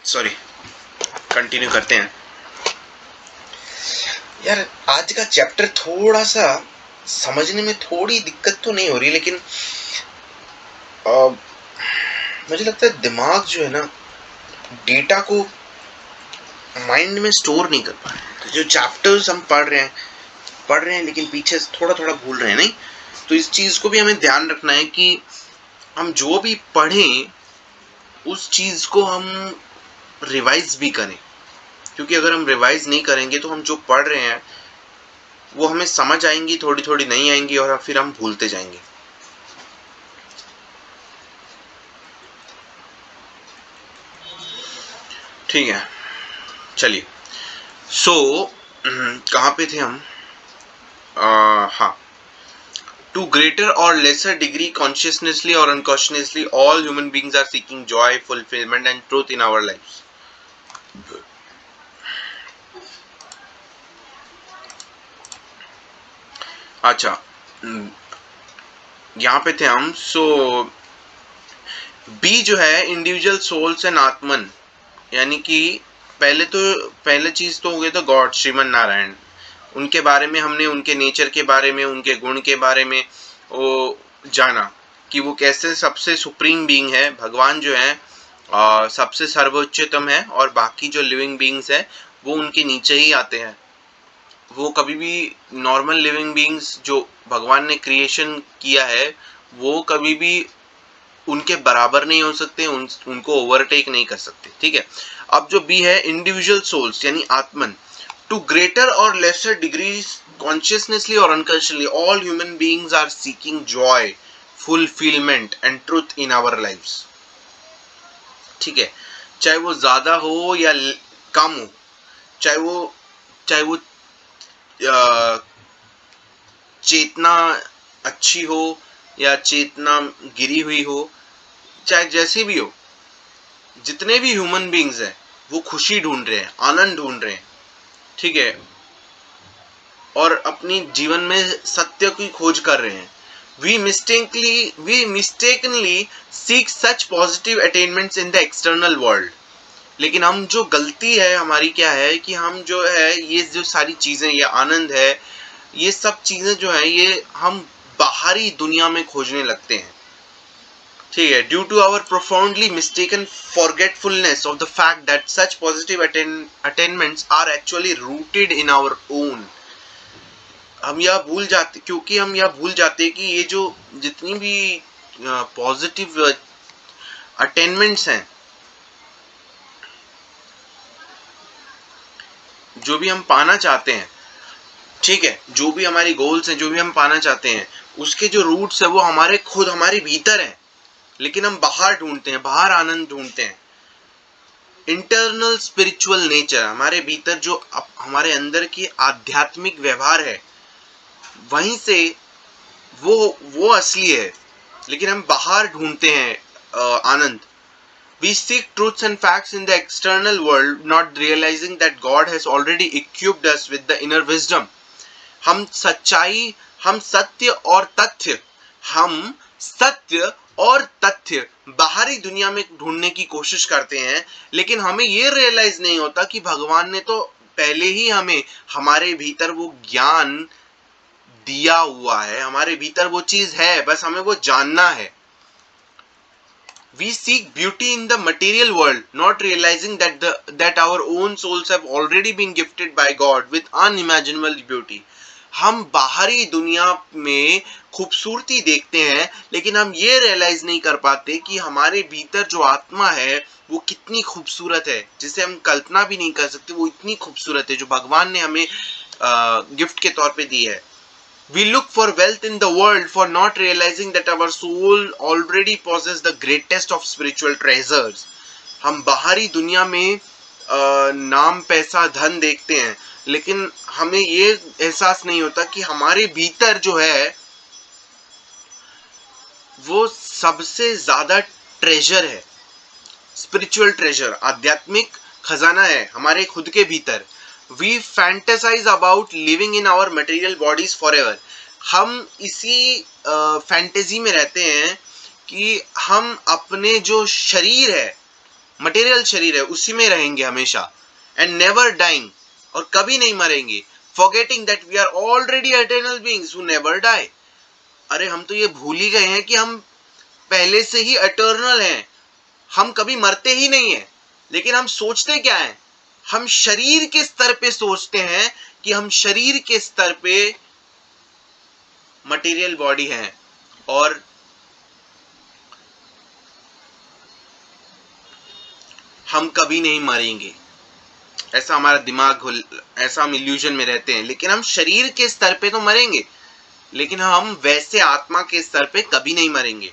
सॉरी, कंटिन्यू करते हैं। यार आज का चैप्टर थोड़ा सा समझने में थोड़ी दिक्कत तो नहीं हो रही, लेकिन मुझे लगता है दिमाग जो है ना, डेटा को माइंड में स्टोर नहीं कर पा रहे। तो जो चैप्टर्स हम पढ़ रहे हैं लेकिन पीछे से थोड़ा थोड़ा भूल रहे हैं, नहीं? तो इस चीज को भी हमें ध्यान रखना है कि हम जो भी पढ़ें उस चीज को हम रिवाइज भी करें, क्योंकि अगर हम रिवाइज नहीं करेंगे तो हम जो पढ़ रहे हैं वो हमें समझ आएंगी, थोड़ी थोड़ी नहीं आएंगी, और फिर हम भूलते जाएंगे। ठीक है, चलिए। कहाँ पे थे हम? हाँ, to greater or lesser degree, consciously or unconsciously, all human beings are seeking joy, fulfillment and truth in our lives. अच्छा, यहाँ पे थे हम। बी जो है इंडिविजुअल सोल्स एंड आत्मन, यानी कि पहले चीज तो हो गया था गॉड, श्रीमन नारायण। उनके बारे में हमने, उनके नेचर के बारे में, उनके गुण के बारे में वो जाना कि वो कैसे सबसे सुप्रीम बीइंग है। भगवान जो है सबसे सर्वोच्चतम है, और बाकी जो लिविंग बीइंग्स है वो उनके नीचे ही आते हैं। वो कभी भी नॉर्मल लिविंग बीइंग्स जो भगवान ने क्रिएशन किया है वो कभी भी उनके बराबर नहीं हो सकते, उनको ओवरटेक नहीं कर सकते। ठीक है। अब जो बी है इंडिविजुअल सोल्स यानी आत्मन, टू ग्रेटर और लेसर डिग्रीज, कॉन्शियसनेसली और unconsciously, all human beings are seeking joy, fulfilment and truth in our lives. ठीक है, चाहे वो ज्यादा हो या कम हो, चाहे वो चेतना अच्छी हो या चेतना गिरी हुई हो, चाहे जैसी भी हो, जितने भी ह्यूमन बीइंग्स हैं वो खुशी ढूंढ रहे हैं, आनंद ढूंढ रहे हैं। ठीक है, और अपनी जीवन में सत्य की खोज कर रहे हैं। We mistakenly seek such positive attainments in the external world. लेकिन हम जो गलती है हमारी क्या है कि हम जो है ये जो सारी चीजें, ये आनंद है, ये सब चीजें जो है ये हम बाहरी दुनिया में खोजने लगते हैं। ठीक है, due to our profoundly mistaken forgetfulness of the fact that such positive attainments are actually rooted in our own. हम यह भूल जाते, क्योंकि हम यह भूल जाते कि ये जो जितनी भी पॉजिटिव अटेनमेंट्स हैं, जो भी हम पाना चाहते हैं, ठीक है, जो भी हमारी गोल्स हैं, जो भी हम पाना चाहते हैं, उसके जो रूट्स है वो हमारे खुद हमारे भीतर हैं, लेकिन हम बाहर ढूंढते हैं, बाहर आनंद ढूंढते हैं। इंटरनल स्पिरिचुअल नेचर, हमारे भीतर जो हमारे अंदर की आध्यात्मिक व्यवहार है, वहीं से वो असली है, लेकिन हम बाहर ढूंढते हैं आनंद। We seek truths and facts in the external world, not realizing that God has already equipped us with the inner wisdom. हम सत्य और तथ्य बाहरी दुनिया में ढूंढने की कोशिश करते हैं, लेकिन हमें ये रियलाइज नहीं होता कि भगवान ने तो पहले ही हमें हमारे भीतर वो ज्ञान दिया हुआ है, हमारे भीतर वो चीज है, बस हमें वो जानना है। We seek beauty in the material world, not realizing that our own souls have already been gifted by God with unimaginable beauty. हम बाहरी दुनिया में खूबसूरती देखते हैं, लेकिन हम ये रियलाइज नहीं कर पाते कि हमारे भीतर जो आत्मा है वो कितनी खूबसूरत है, जिसे हम कल्पना भी नहीं कर सकते। वो इतनी खूबसूरत है जो भगवान ने हमें गिफ्ट के तौर पे दी है। We look for wealth in the world for not realizing that our soul already possesses the greatest of spiritual treasures. हम बाहरी दुनिया में नाम, पैसा, धन देखते हैं, लेकिन हमें ये एहसास नहीं होता कि हमारे भीतर जो है वो सबसे ज्यादा ट्रेजर है, स्पिरिचुअल ट्रेजर, आध्यात्मिक खजाना है हमारे खुद के भीतर। We fantasize about living in our material bodies forever. हम इसी फैंटेसी में रहते हैं कि हम अपने जो शरीर है मटेरियल शरीर है, उसी में रहेंगे हमेशा, एंड नेवर डाइंग, और कभी नहीं मरेंगे, forgetting that we are already eternal beings who never die. अरे हम तो ये भूल ही गए हैं कि हम पहले से ही एटर्नल हैं, हम कभी मरते ही नहीं है। लेकिन हम सोचते क्या है, हम शरीर के स्तर पे सोचते हैं कि हम शरीर के स्तर पे मटेरियल बॉडी है और हम कभी नहीं मरेंगे, ऐसा हमारा दिमाग, ऐसा हम इल्यूजन में रहते हैं। लेकिन हम शरीर के स्तर पे तो मरेंगे, लेकिन हम वैसे आत्मा के स्तर पे कभी नहीं मरेंगे।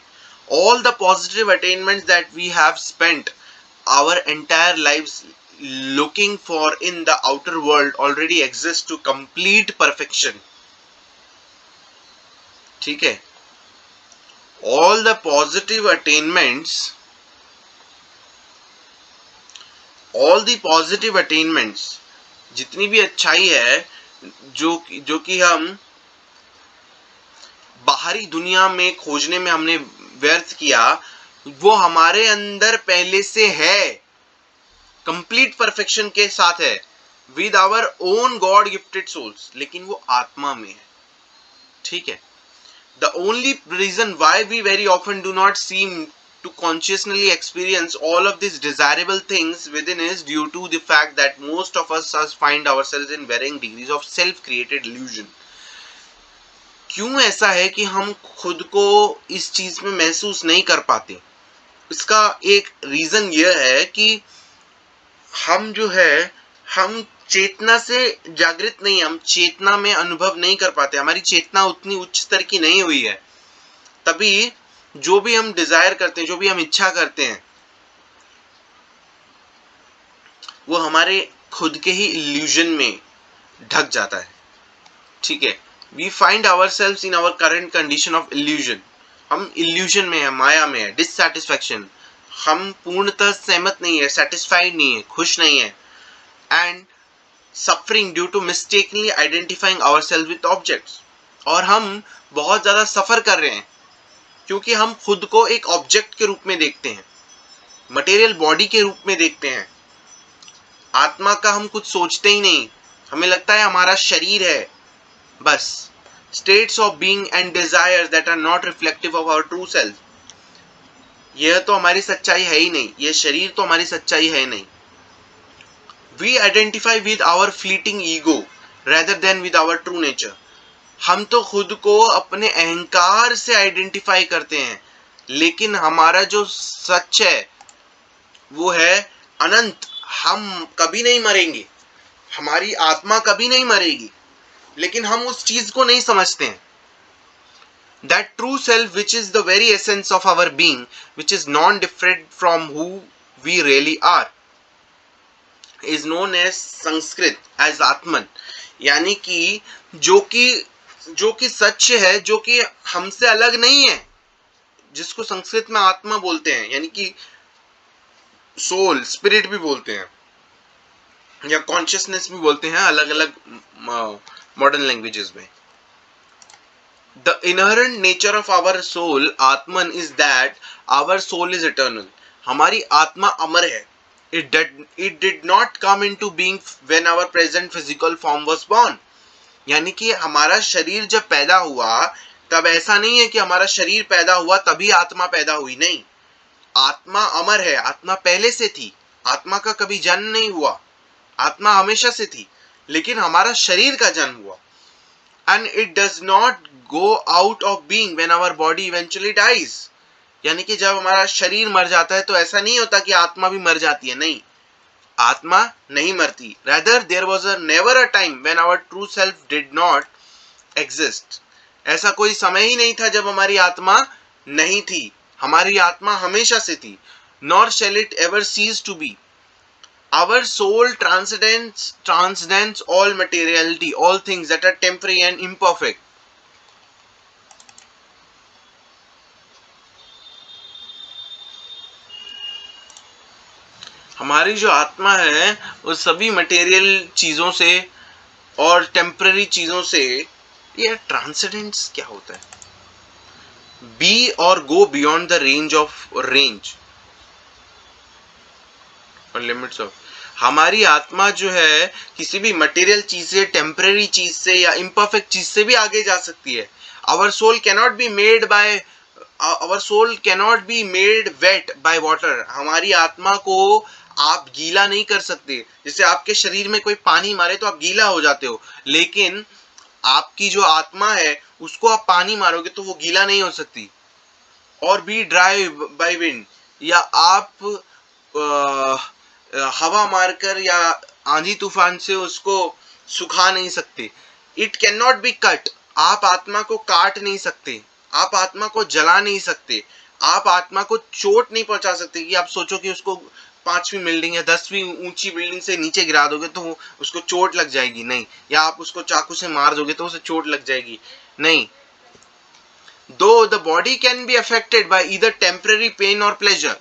All the positive attainments that we have spent our entire lives looking for in the outer world already exist to complete perfection. ठीक है? All the positive attainments, जितनी भी अच्छाई है जो कि हम बाहरी दुनिया में खोजने में हमने व्यर्थ किया, वो हमारे अंदर पहले से है, कंप्लीट परफेक्शन के साथ है, with our own God gifted souls, लेकिन वो आत्मा में है। ठीक है? The only reason why we very often do not seem to consciously experience all of these desirable things within is due to the fact that most of us find ourselves in varying degrees of self-created illusion. क्यों ऐसा है कि हम खुद को इस चीज में महसूस नहीं कर पाते? इसका एक रीजन यह है कि हम जो है, हम चेतना से जागृत नहीं, हम चेतना में अनुभव नहीं कर पाते, हमारी चेतना उतनी उच्च स्तर की नहीं हुई है। तभी जो भी हम डिजायर करते हैं, जो भी हम इच्छा करते हैं, वो हमारे खुद के ही इल्यूजन में ढक जाता है। ठीक है? We find ourselves in our current condition of illusion. हम इल्यूजन में है, माया में है, डिससैटिस्फैक्शन, हम पूर्णतः सहमत नहीं है, सेटिस्फाइड नहीं है, खुश नहीं है, and suffering due to mistakenly identifying ourselves with objects. और हम बहुत ज्यादा सफर कर रहे हैं क्योंकि हम खुद को एक ऑब्जेक्ट के रूप में देखते हैं, मटेरियल बॉडी के रूप में देखते हैं। आत्मा का हम कुछ सोचते ही नहीं, हमें लगता है हमारा शरीर है बस। States of being and desires that are not reflective of our true self. यह तो हमारी सच्चाई है ही नहीं, यह शरीर तो हमारी सच्चाई है नहीं। We identify with our fleeting ego rather than with our true nature. हम तो खुद को अपने अहंकार से आइडेंटिफाई करते हैं, लेकिन हमारा जो सच है वो है अनंत। हम कभी नहीं मरेंगे, हमारी आत्मा कभी नहीं मरेगी, लेकिन हम उस चीज को नहीं समझते हैं। That true self, which is the very essence of our being, which is non-different from who we really are, is known as Sanskrit as आत्मन। यानी कि जो कि सच है, जो कि हमसे अलग नहीं है, जिसको संस्कृत में आत्मा बोलते हैं, यानी कि सोल, स्पिरिट भी बोलते हैं या कॉन्शियसनेस भी बोलते हैं अलग अलग मॉडर्न लैंग्वेजेस में। The inherent nature of our soul, Atman, is that our soul is eternal. हमारी आत्मा अमर है। It did not come into being when our present physical form was born. यानी कि हमारा शरीर जब पैदा हुआ तब ऐसा नहीं है कि हमारा शरीर पैदा हुआ तभी आत्मा पैदा हुई, नहीं। आत्मा अमर है, आत्मा पहले से थी, आत्मा का कभी जन्म नहीं हुआ, आत्मा हमेशा से थी, लेकिन हमारा शरीर का जन्म हुआ। And it does not go out of being when our body eventually dies. यानी कि जब हमारा शरीर मर जाता है तो ऐसा नहीं होता कि आत्मा भी मर जाती है, नहीं, आत्मा नहीं मरती। Rather, there was never a time when our true self did not exist. ऐसा कोई समय ही नहीं था जब हमारी आत्मा नहीं थी, हमारी आत्मा हमेशा से थी। Nor shall it ever cease to be. Our soul transcends all materiality, all things that are temporary and imperfect. हमारी जो आत्मा है वो सभी मटेरियल चीजों से और टेम्पररी चीजों से, ये ट्रांसेंडेंस क्या होता है? बी और go beyond the range of range. और लिमिट्स ऑफ, हमारी आत्मा जो है किसी भी मटेरियल चीज से, टेम्पररी चीज से या इम्परफेक्ट चीज से भी आगे जा सकती है. Our soul cannot be made by, our soul cannot be made wet by water. हमारी आत्मा को आप गीला नहीं कर सकते. जैसे आपके शरीर में कोई पानी मारे तो आप गीला हो जाते हो, लेकिन आपकी जो आत्मा है उसको आप पानी मारोगे तो वो गीला नहीं हो सकती. और बी ड्राई बाय विंड, या आप हवा मारकर या आंधी तूफान से उसको सुखा नहीं सकते. It can not be cut, आप आत्मा को काट नहीं सकते, आप आत्मा को जला नहीं सकते, आप आत्मा को चोट नहीं पहुंचा सकते. कि आप सोचो कि उसको 5वीं बिल्डिंग या 10वीं ऊंची बिल्डिंग से नीचे गिरा दोगे तो उसको चोट लग जाएगी, नहीं. या आप उसको चाकू से मार दोगे तो उसे चोट लग जाएगी, नहीं. Though the body can be affected by either temporary pain or pleasure,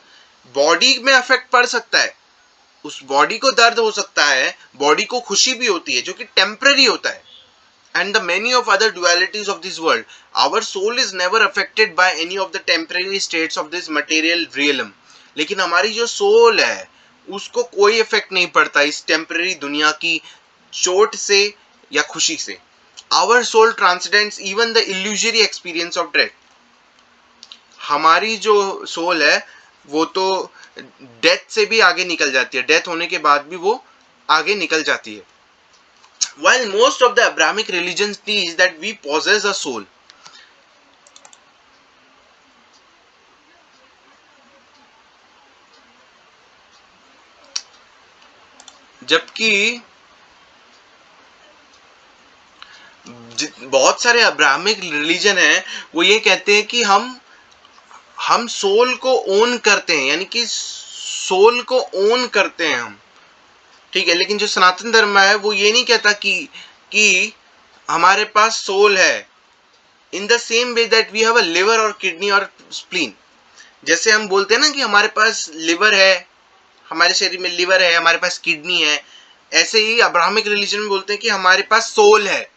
body में अफेक्ट पड़ सकता है, उस बॉडी को दर्द हो सकता है, बॉडी को खुशी भी होती है जो कि टेम्पररी होता है. And the many of other dualities of this world, our soul is never affected by any of the temporary states of this material realm. लेकिन हमारी जो सोल है उसको कोई इफेक्ट नहीं पड़ता इस टेम्पररी दुनिया की चोट से या खुशी से. Our soul transcends even the illusory experience of dread. हमारी जो सोल है वो तो डेथ से भी आगे निकल जाती है, डेथ होने के बाद भी वो आगे निकल जाती है. While most of the Abrahamic religions teach that we possess a soul, जबकि बहुत सारे अब्राहमिक रिलीजन हैं वो ये कहते हैं कि हम सोल को ओन करते हैं, यानी कि सोल को ओन करते हैं हम, ठीक है. लेकिन जो सनातन धर्म है वो ये नहीं कहता कि हमारे पास सोल है. In the same way that we have a liver और किडनी और स्प्लीन. जैसे हम बोलते हैं ना कि हमारे पास लिवर है, हमारे शरीर में लिवर है, हमारे पास किडनी है, ऐसे ही अब्राहमिक रिलीजन में बोलते हैं कि हमारे पास सोल है.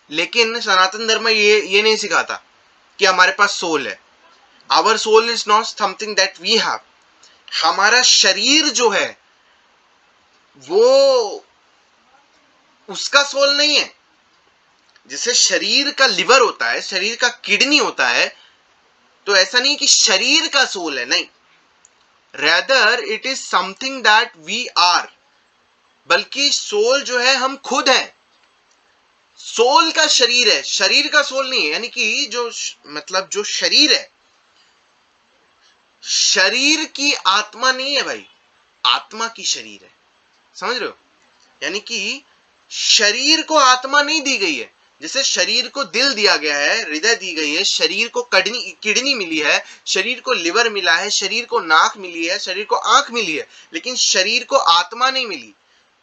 लेकिन सनातन धर्म ये नहीं सिखाता कि हमारे पास सोल है. Our soul is not something that we have. हमारा शरीर जो है वो उसका सोल नहीं है. जैसे शरीर का लिवर होता है, शरीर का किडनी होता है, तो ऐसा नहीं कि शरीर का सोल है, नहीं. Rather it is something that we are, बल्कि सोल जो है हम खुद हैं. सोल का शरीर है, शरीर का सोल नहीं है. यानी कि जो शरीर है, शरीर की आत्मा नहीं है भाई, आत्मा की शरीर है. समझ रहे हो? यानी कि शरीर को आत्मा नहीं दी गई है. जैसे शरीर को दिल दिया गया है, हृदय दी गई है, शरीर को किडनी मिली है, शरीर को लिवर मिला है, शरीर को नाक मिली है, शरीर को आंख मिली है, लेकिन शरीर को आत्मा नहीं मिली,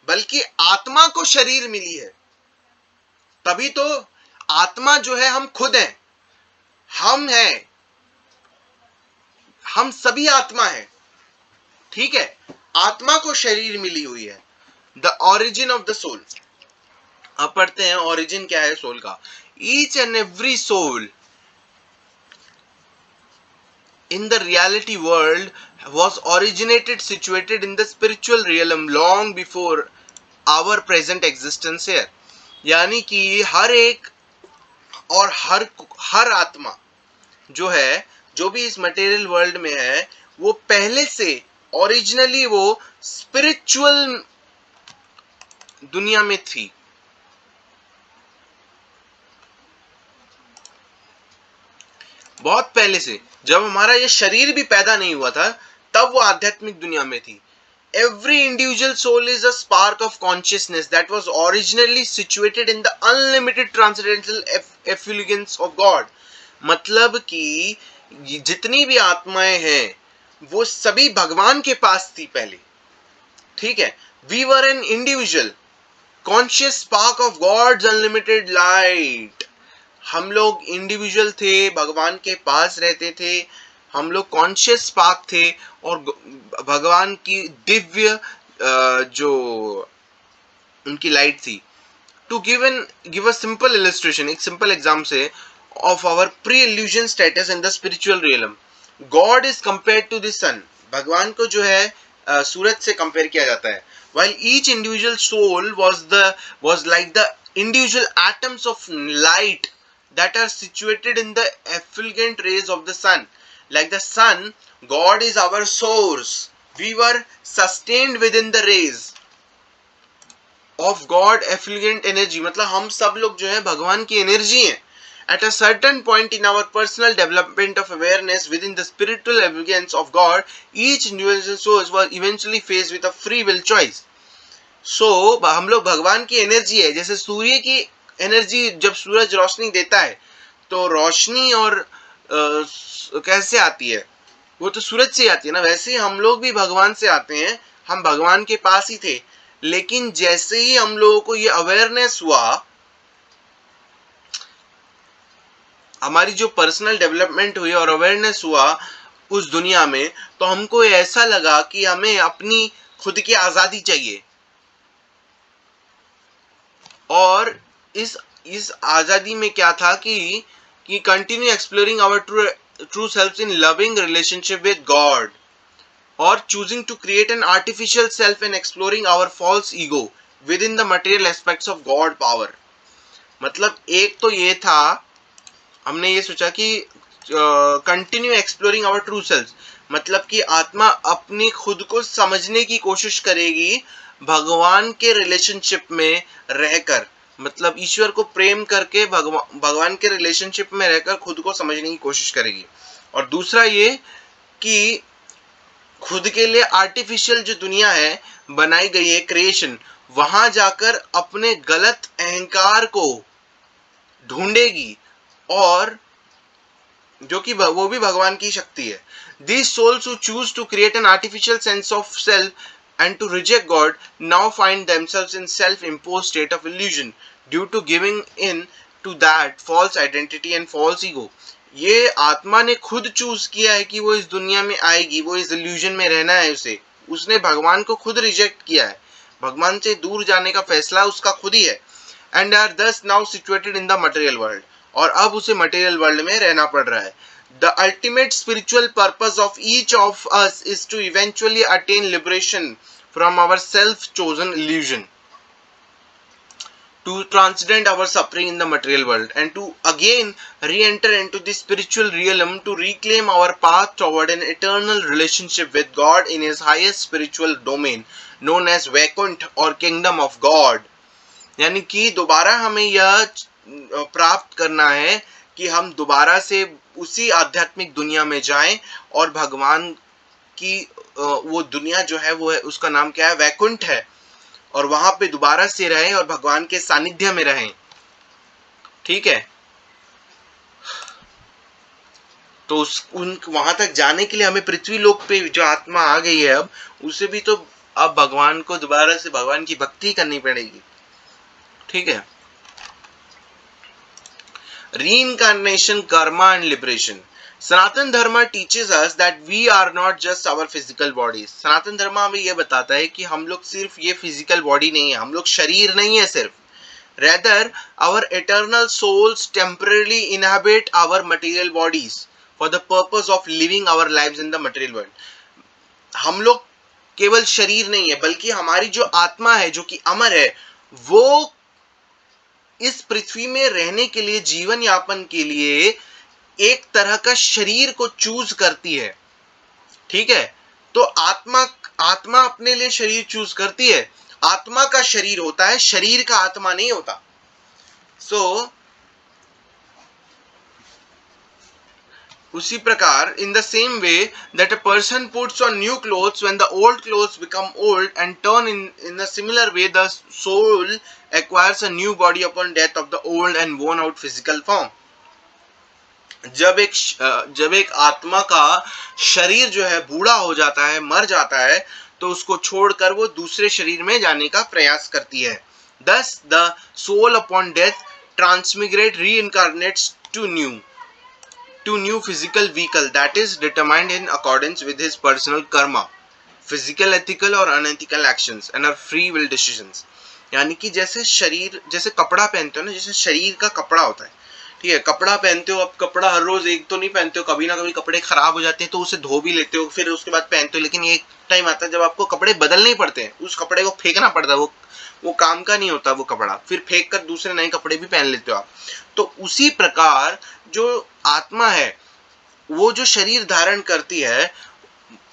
बल्कि आत्मा को शरीर मिली है. तभी तो आत्मा जो है हम खुद हैं, हम हैं, हम सभी आत्मा है, ठीक है. आत्मा को शरीर मिली हुई है. The origin of the soul. अब पढ़ते हैं ऑरिजिन क्या है सोल का. Each and every soul in the reality world was originated situated in the spiritual realm long before our present existence here. यानी कि हर एक और हर आत्मा जो है, जो भी इस मटेरियल वर्ल्ड में है, वो पहले से ओरिजिनली वो स्पिरिचुअल दुनिया में थी. बहुत पहले से, जब हमारा ये शरीर भी पैदा नहीं हुआ था तब वो आध्यात्मिक दुनिया में थी. Every individual soul is a spark of consciousness that was originally situated in the unlimited transcendental effulgence of God. मतलब कि जितनी भी आत्माएं हैं वो सभी भगवान के पास थी पहले, ठीक है. We were an individual conscious spark of God's unlimited light. हम लोग इंडिविजुअल थे, भगवान के पास रहते थे, हम लोग कॉन्शियस स्पार्क थे और भगवान की दिव्य जो उनकी लाइट थी. To give a simple illustration, एक सिंपल एग्जाम्पल से of our pre illusion status in the spiritual realm. God is compared to the sun. भगवान को जो है सूरज से कंपेयर किया जाता है. While each individual soul was like the individual atoms of light that are situated in the effulgent rays of the sun. Like the sun, God is our source. We were sustained within the rays of God effulgent energy. मतलब हम सब लोग जो है भगवान की एनर्जी हैं. At a certain point in our personal development of awareness within the spiritual effulgence of God, each individual soul was eventually faced with a free will choice. So हम लोग भगवान की एनर्जी है. जैसे सूर्य की एनर्जी, जब सूरज रोशनी देता है तो रोशनी और कैसे आती है, वो तो सूरज से आती है ना. वैसे ही हम लोग भी भगवान से आते हैं. हम भगवान के पास ही थे, लेकिन जैसे ही हम लोगों को ये अवेयरनेस हुआ, हमारी जो पर्सनल डेवलपमेंट हुई और अवेयरनेस हुआ उस दुनिया में, तो हमको ऐसा लगा कि हमें अपनी खुद की आजादी चाहिए. और इस आजादी में क्या था कि continue exploring our true self in loving relationship with God, और choosing to create an artificial self and exploring our false ego within the material aspects of God power. मतलब एक तो ये था, हमने ये सोचा कि continue exploring our true self, मतलब कि आत्मा अपनी खुद को समझने की कोशिश करेगी भगवान के रिलेशनशिप में रहकर. मतलब ईश्वर को प्रेम करके भगवान के रिलेशनशिप में रहकर खुद को समझने की कोशिश करेगी. और दूसरा ये कि खुद के लिए आर्टिफिशियल जो दुनिया है बनाई गई है, क्रिएशन, वहां जाकर अपने गलत अहंकार को ढूंढेगी, और जो कि वो भी भगवान की शक्ति है. These souls who choose to create an artificial sense of self and to reject God now find themselves in self-imposed state of illusion due to giving in to that false identity and false ego. ये आत्मा ने खुद चूज किया है कि वो इस दुनिया में आएगी, वो इस इल्यूजन में रहना है. उसने भगवान को खुद रिजेक्ट किया है. भगवान से दूर जाने का फैसला उसका खुद ही है. And are thus now situated in the material world. और अब उसे मटेरियल वर्ल्ड में रहना पड़ रहा है. The ultimate spiritual purpose of each of us is to eventually attain liberation from our self-chosen illusion, to transcend our suffering in the material world, and to again re-enter into the spiritual realm to reclaim our path toward an eternal relationship with God in His highest spiritual domain, known as Vaikuntha or Kingdom of God. यानी कि दोबारा हमें यह प्राप्त करना है कि हम दोबारा से उसी आध्यात्मिक दुनिया में जाएं और भगवान की वो दुनिया जो है वो है, उसका नाम क्या है, वैकुंठ है, और वहां पे दोबारा से रहें और भगवान के सानिध्य में रहें. ठीक है, तो वहां तक जाने के लिए हमें पृथ्वी लोक पे जो आत्मा आ गई है अब, उसे भी तो अब भगवान को दोबारा से भगवान की भक्ति करनी पड़ेगी. ठीक है. Reincarnation, karma and liberation. सनातन धर्म teaches us that we are not just our physical bodies. सनातन धर्म हमें यह बताता है कि हम लोग सिर्फ ये फिजिकल बॉडी नहीं है, हम लोग शरीर नहीं है सिर्फ. Rather, our eternal souls temporarily inhabit our material bodies for the purpose of living our lives in the material world. हम लोग केवल शरीर नहीं है, बल्कि हमारी जो आत्मा है जो कि अमर है, वो इस पृथ्वी में रहने के लिए, जीवन यापन के लिए एक तरह का शरीर को चूज करती है. ठीक है, तो आत्मा अपने लिए शरीर चूज करती है. आत्मा का शरीर होता है, शरीर का आत्मा नहीं होता. सो उसी प्रकार, in the same way that a person puts on new clothes when the old clothes become old, and turn in a similar way the soul acquires a new body upon death of the old and worn out physical form. जब एक आत्मा का शरीर जो है बूढ़ा हो जाता है, मर जाता है, तो उसको छोड़कर वो दूसरे शरीर में जाने का प्रयास करती है. Thus the soul upon death transmigrate reincarnates to new physical vehicle that is determined in accordance with his personal karma, physical, ethical और unethical actions and our free will decisions. यानी कि जैसे कपड़ा पहनते हो ना, जैसे शरीर का कपड़ा होता है. ठीक है, कपड़ा पहनते हो, अब कपड़ा हर रोज एक तो नहीं पहनते हो, कभी ना कभी कपड़े खराब हो जाते हैं तो उसे धो भी लेते हो, फिर उसके बाद पहनते हो, लेकिन एक टाइम आता है जब आपको कपड़े बदलने ही पड़ते हैं, उस कपड़े को फेंकना पड़ता है, वो काम का नहीं होता वो कपड़ा, फिर फेंक कर दूसरे नए कपड़े भी पहन लेते हो आप। तो उसी प्रकार जो आत्मा है वो जो शरीर धारण करती है,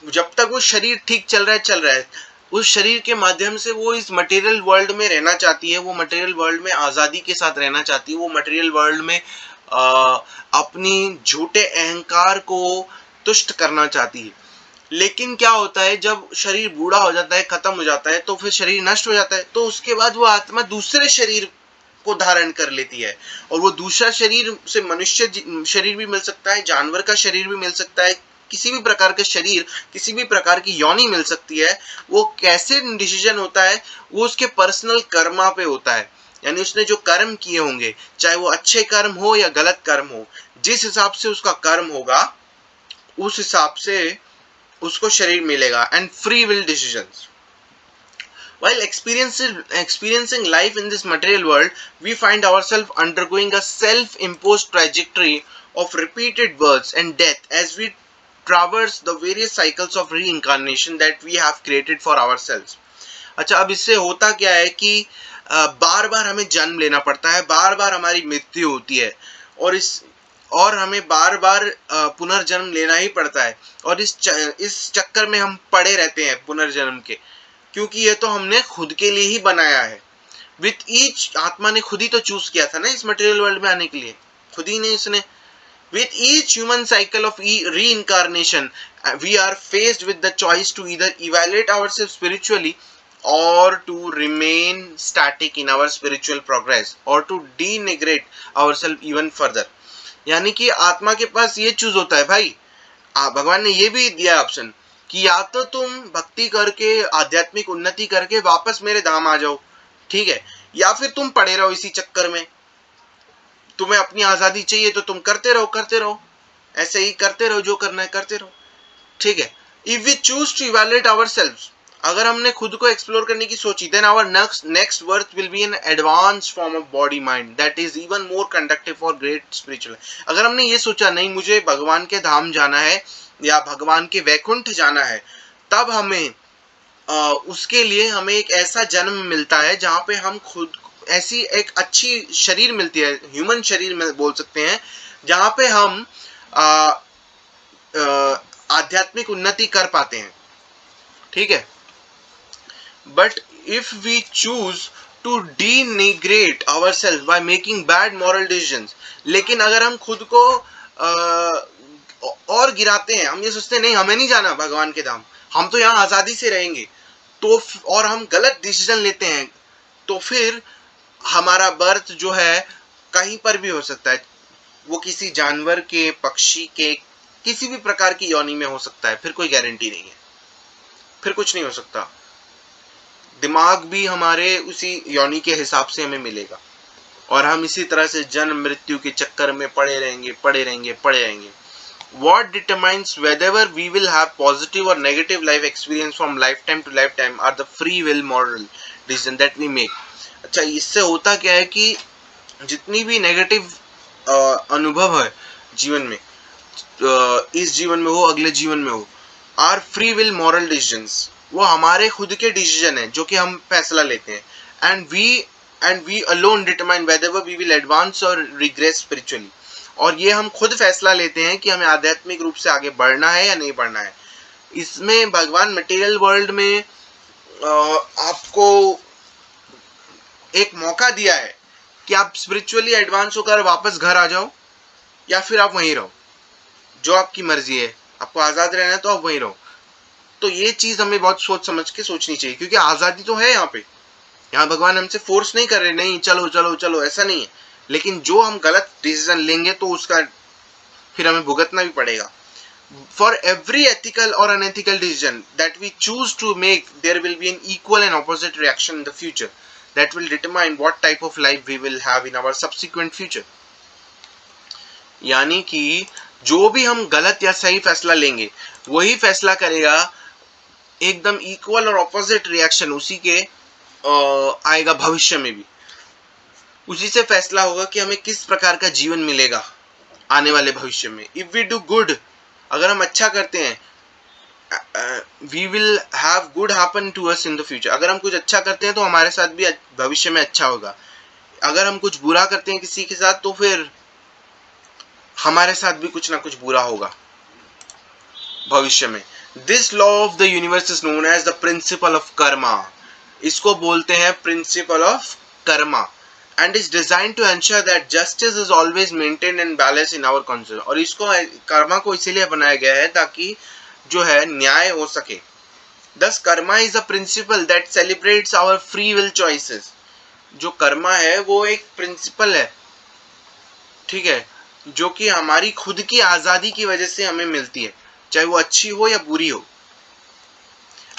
जब तक वो शरीर ठीक चल रहा है, उस शरीर के माध्यम से वो इस मटेरियल वर्ल्ड में रहना चाहती है, वो मटेरियल वर्ल्ड में आज़ादी के साथ रहना चाहती है, वो मटेरियल वर्ल्ड में अपनी झूठे अहंकार को तुष्ट करना चाहती है। लेकिन क्या होता है, जब शरीर बूढ़ा हो जाता है, खत्म हो जाता है, तो फिर शरीर नष्ट हो जाता है, तो उसके बाद वो आत्मा दूसरे शरीर को धारण कर लेती है, और वो दूसरा शरीर से मनुष्य शरीर भी मिल सकता है, जानवर का शरीर भी मिल सकता है, किसी भी प्रकार का शरीर, किसी भी प्रकार की योनि मिल सकती है। वो कैसे डिसीजन होता है, वो उसके पर्सनल कर्मा पे होता है, यानी उसने जो कर्म किए होंगे, चाहे वो अच्छे कर्म हो या गलत कर्म हो, जिस हिसाब से उसका कर्म होगा उस हिसाब से उसको शरीर मिलेगा। And free will decisions. While experiencing life in this material world, we find ourselves undergoing a self-imposed trajectory of repeated births and death as we traverse the various cycles of reincarnation that we have created for ourselves. अच्छा, अब इससे होता क्या है कि बार बार हमें जन्म लेना पड़ता है, बार बार हमारी मृत्यु होती है, और हमें बार बार पुनर्जन्म लेना ही पड़ता है, और इस चक्कर में हम पड़े रहते हैं पुनर्जन्म के, क्योंकि ये तो हमने खुद के लिए ही बनाया है। विथ ईच, आत्मा ने खुद ही तो चूज किया था ना इस मटेरियल वर्ल्ड में आने के लिए, खुद ही ने इसने। With each human cycle of reincarnation we are faced with the choice to either evaluate ourselves spiritually or to remain static in our spiritual progress or to denigrate ourselves even further। यानी कि आत्मा के पास ये चूज होता है भाई, भगवान ने ये भी दिया ऑप्शन कि या तो तुम भक्ति करके आध्यात्मिक उन्नति करके वापस मेरे धाम आ जाओ, ठीक है, या फिर तुम पड़े रहो इसी चक्कर में, तुम्हें अपनी आजादी चाहिए तो तुम करते रहो, ऐसे ही करते रहो, जो करना है करते रहो, ठीक है। If we choose to evaluate ourselves, अगर हमने खुद को एक्सप्लोर करने की सोची, then our next birth will be an advance form of body mind that is even more conductive for great spiritual. अगर हमने ये सोचा नहीं मुझे भगवान के धाम जाना है या भगवान के वैकुंठ जाना है, तब हमें उसके लिए हमें एक ऐसा जन्म मिलता है जहाँ पे हम खुद, ऐसी एक अच्छी शरीर मिलती है, ह्यूमन शरीर में बोल सकते हैं, जहाँ पे हम आध्यात्मिक उन्नति कर पाते हैं, ठीक है। But if we choose to denigrate ourselves by making bad moral decisions, लेकिन अगर हम खुद को और गिराते हैं, हम ये सोचते हैं नहीं हमें नहीं जाना भगवान के धाम, हम तो यहाँ आजादी से रहेंगे, तो और हम गलत डिसीजन लेते हैं, तो फिर हमारा बर्थ जो है कहीं पर भी हो सकता है, वो किसी जानवर के, पक्षी के, किसी भी प्रकार की योनि में हो सकता है, फिर कोई गारंटी नहीं है, फिर कुछ नहीं हो सकता। दिमाग भी हमारे उसी योनि के हिसाब से हमें मिलेगा, और हम इसी तरह से जन्म मृत्यु के चक्कर में पड़े रहेंगे। What determines whether we will have positive or negative life experience from lifetime to lifetime are the free will moral decision that we make। अच्छा, इससे होता क्या है कि जितनी भी नेगेटिव अनुभव है जीवन में, इस जीवन में हो, अगले जीवन में हो, are free will moral decisions, वो हमारे खुद के डिसीजन है जो कि हम फैसला लेते हैं। And we alone determine whether we will advance और रिग्रेस स्पिरिचुअली, और ये हम खुद फैसला लेते हैं कि हमें आध्यात्मिक रूप से आगे बढ़ना है या नहीं बढ़ना है। इसमें भगवान मटेरियल वर्ल्ड में आपको एक मौका दिया है कि आप स्पिरिचुअली एडवांस होकर वापस घर आ जाओ, या फिर आप वहीं रहो, जो आपकी मर्जी है, आपको आज़ाद रहना है तो आप वहीं रहो। तो ये चीज़ हमें बहुत सोच समझ के सोचनी चाहिए, क्योंकि आज़ादी तो है यहाँ भगवान हमसे फोर्स नहीं कर रहे, नहीं चलो, ऐसा नहीं है, लेकिन जो हम गलत डिसीजन लेंगे तो उसका फिर हमें भुगतना भी पड़ेगा। For every ethical or unethical decision that we choose to make, there will be an equal and opposite reaction in the future that will determine what type of life we will have in our subsequent future। यानी कि जो भी हम गलत या सही फैसला लेंगे, वही फैसला करेगा एकदम इक्वल और ऑपोजिट रिएक्शन उसी के आएगा भविष्य में भी। उसी से फैसला होगा कि हमें किस प्रकार का जीवन मिलेगा आने वाले भविष्य में। इफ वी डू गुड, अगर हम अच्छा करते हैं, we will have good happen to us in the future. अगर हम कुछ अच्छा करते हैं तो हमारे साथ भी भविष्य में अच्छा होगा, अगर हम कुछ बुरा करते हैं किसी के साथ तो फिर हमारे साथ भी कुछ ना कुछ बुरा होगा भविष्य में। This law of the universe is known as the principle of karma. इसको बोलते हैं principle of karma and is design to ensure that justice is always maintained and balance in our conscious. और इसको कर्मा को इसीलिए बनाया गया है ताकि जो है न्याय हो सके। Thus karma is a principle that celebrates our free will choices. जो कर्मा है वो एक प्रिंसिपल है, ठीक है, जो कि हमारी खुद की आजादी की वजह से हमें मिलती है, चाहे वो अच्छी हो या बुरी हो।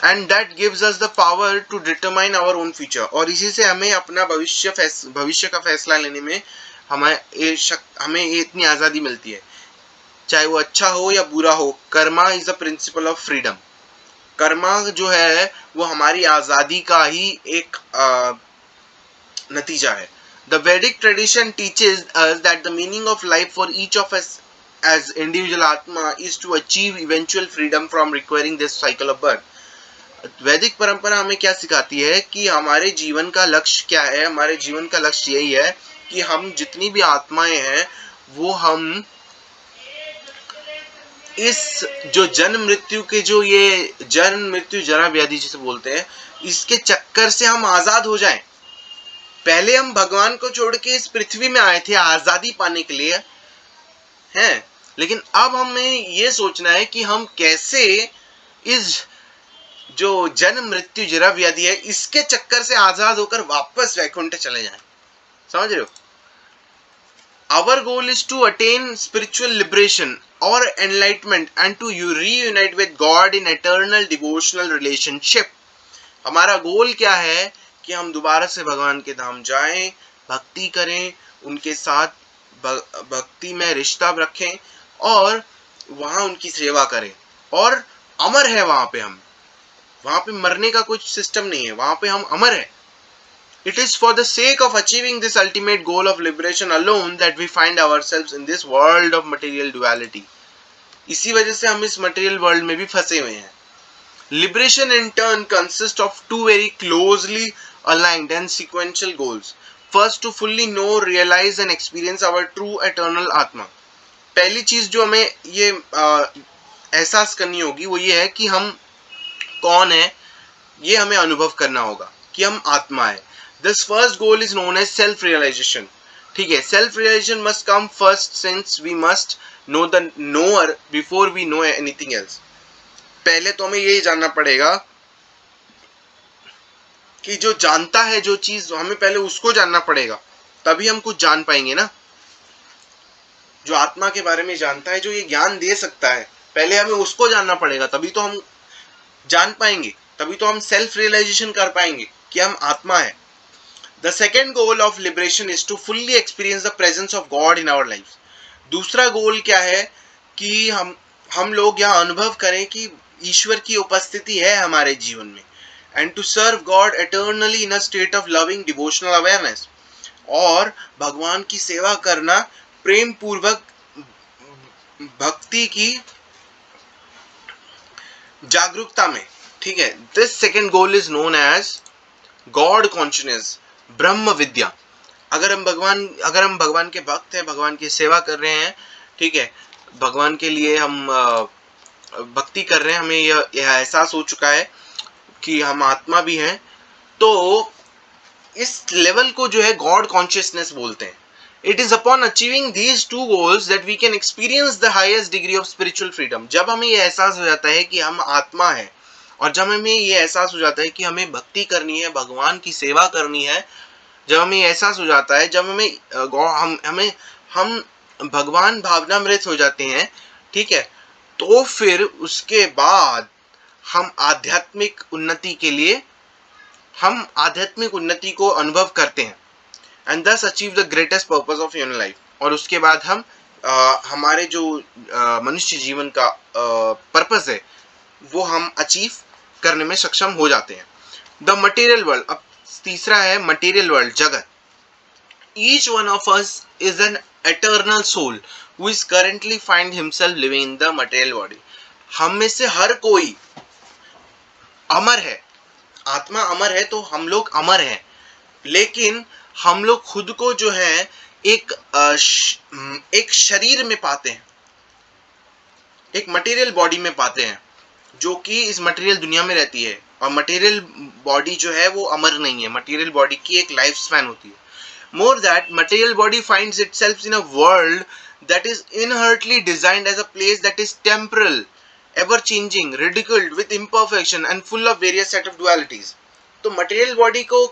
And that gives us the power to determine our own future. और इसी से हमें अपना भविष्य का फैसला लेने में हमें इतनी आज़ादी मिलती है, चाहे वो अच्छा हो या बुरा हो। Karma is the principle of freedom. Karma जो है वो हमारी आज़ादी का ही एक नतीजा है। The Vedic tradition teaches us that the meaning of life for each of us as individual Atma is to achieve eventual freedom from requiring this cycle of birth. वैदिक परंपरा हमें क्या सिखाती है कि हमारे जीवन का लक्ष्य क्या है। हमारे जीवन का लक्ष्य यही है कि हम जितनी भी आत्माएं हैं वो हम इस जो जन्म मृत्यु के जो ये जन्म मृत्यु जरा व्याधि जिसे बोलते हैं, इसके चक्कर से हम आजाद हो जाएं। पहले हम भगवान को छोड़ के इस पृथ्वी में आए थे आजादी पाने के लिए, हैं, लेकिन अब हमें ये सोचना है कि हम कैसे इस जो जन्म मृत्यु जरा व्याधि है इसके चक्कर से आजाद होकर वापस वैकुंठ चले जाएं। समझ रहे हो? Our goal is to attain spiritual liberation or enlightenment and to reunite with God in eternal devotional relationship. हमारा गोल क्या है कि हम दोबारा से भगवान के धाम जाएं, भक्ति करें, उनके साथ भक्ति में रिश्ता रखें और वहां उनकी सेवा करें। और अमर है वहां पे मरने का कुछ सिस्टम नहीं है, वहां पे हम अमर है। It is for the sake of achieving this ultimate goal of liberation alone that we find ourselves in this world of material duality. इसी वजह से हम इस material world में भी फंसे हुए हैं। Liberation in turn consists of two very closely aligned and sequential goals. First, to fully know, realize and experience our true eternal Atma. पहली चीज जो हमें ये एहसास करनी होगी वो ये है कि हम कौन है, ये हमें अनुभव करना होगा कि हम आत्मा है। This first goal is known as self-realization. ठीक है, self-realization must come first since we must know the knower before we know anything else. पहले तो हमें यही जानना पड़ेगा कि जो जानता है जो चीज हमें पहले उसको जानना पड़ेगा, तभी हम कुछ जान पाएंगे ना। जो आत्मा के बारे में जानता है, जो ये ज्ञान दे सकता है, पहले हमें उसको जानना पड़ेगा, तभी तो हम जान पाएंगे, तभी तो हम सेल्फ रियलाइजेशन कर पाएंगे कि हम आत्मा है। The second goal of liberation is to fully experience the presence of God in our lives. दूसरा गोल क्या है कि हम लोग यहाँ अनुभव करें कि ईश्वर की उपस्थिति है हमारे जीवन में, and to serve God eternally in a state of loving devotional awareness. और भगवान की सेवा करना प्रेम पूर्वक भक्ति की जागरूकता में, ठीक है। This second goal is known as God consciousness, ब्रह्म विद्या। अगर हम भगवान के भक्त हैं, भगवान की सेवा कर रहे हैं, ठीक है, भगवान के लिए हम भक्ति कर रहे हैं, हमें यह एहसास हो चुका है कि हम आत्मा भी हैं, तो इस लेवल को जो है गॉड कॉन्शियसनेस बोलते हैं। It is upon achieving these two goals that we can experience the highest degree of spiritual freedom. जब हमें यह एहसास हो जाता है कि हम आत्मा है, और जब हमें ये एहसास हो जाता है कि हमें भक्ति करनी है, भगवान की सेवा करनी है, जब हमें एहसास हो जाता है, जब हम भगवान भावनामृत हो जाते हैं, ठीक है, तो फिर उसके बाद हम आध्यात्मिक उन्नति को अनुभव करते हैं एंड दस achieve the greatest purpose of human life. और उसके बाद हम हमारे जो मनुष्य जीवन का पर्पस है वो हम अचीव करने में सक्षम हो जाते हैं। द मटेरियल वर्ल्ड, अब तीसरा है मटेरियल वर्ल्ड, जगत। Each one of us is an eternal soul who is currently find himself living in the material body. हम में से हर कोई अमर है, आत्मा अमर है, तो हम लोग अमर हैं, लेकिन हम लोग खुद को जो है एक शरीर में पाते हैं, एक मटेरियल बॉडी में पाते हैं, जो कि इस मटेरियल दुनिया में रहती है। और मटेरियल बॉडी जो है वो अमर नहीं है, मटेरियल बॉडी की एक लाइफ स्पैन होती है। More that material body finds itself in a world that is inherently designed as a place that is temporal, ever changing, ridiculed with imperfection and full of various set of dualities. तो मटेरियल बॉडी को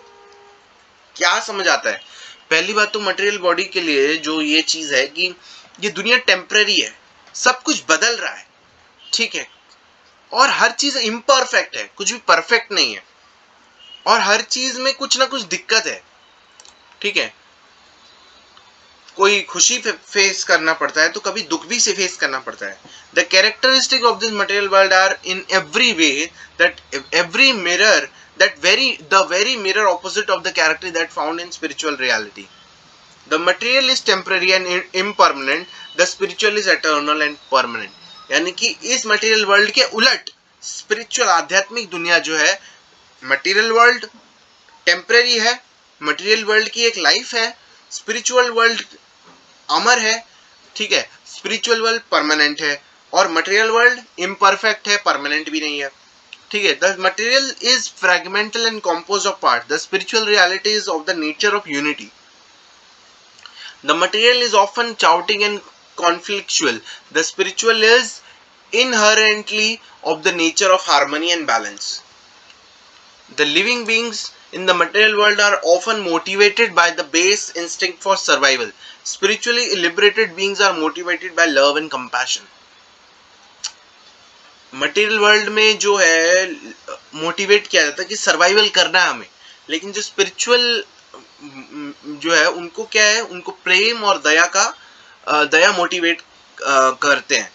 क्या समझ आता है? पहली बात तो मटेरियल बॉडी के लिए जो ये चीज है कि ये दुनिया टेम्पररी है, सब कुछ बदल रहा है, ठीक है, और हर चीज इम्परफेक्ट है, कुछ भी परफेक्ट नहीं है, और हर चीज में कुछ ना कुछ दिक्कत है, ठीक है। कोई खुशी फेस करना पड़ता है तो कभी दुख भी से फेस करना पड़ता है। The characteristic of this material world are in every way that every mirror that the very mirror opposite of the character that found in spiritual reality. The material is temporary and impermanent, the spiritual is eternal and permanent. यानी कि इस मटेरियल वर्ल्ड के उलट स्पिरिचुअल आध्यात्मिक दुनिया जो है, मटेरियल वर्ल्ड टेम्पररी है, मटेरियल वर्ल्ड की एक लाइफ है, स्पिरिचुअल वर्ल्ड अमर है, ठीक है, स्पिरिचुअल वर्ल्ड परमानेंट है, और मटेरियल वर्ल्ड इम्परफेक्ट है, परमानेंट भी नहीं है, ठीक है। The material is fragmental and composed of part, the spiritual reality is of the nature of unity. The material is often chaotic and conflictual, the spiritual is inherently of the nature of harmony and balance. The living beings in the material world are often motivated by the base instinct for survival. Spiritually liberated beings are motivated by love and compassion. Material world में जो है मोटिवेट किया जाता है कि सर्वाइवल करना है हमें, लेकिन जो स्पिरिचुअल जो है उनको क्या है, उनको प्रेम और दया मोटिवेट करते हैं,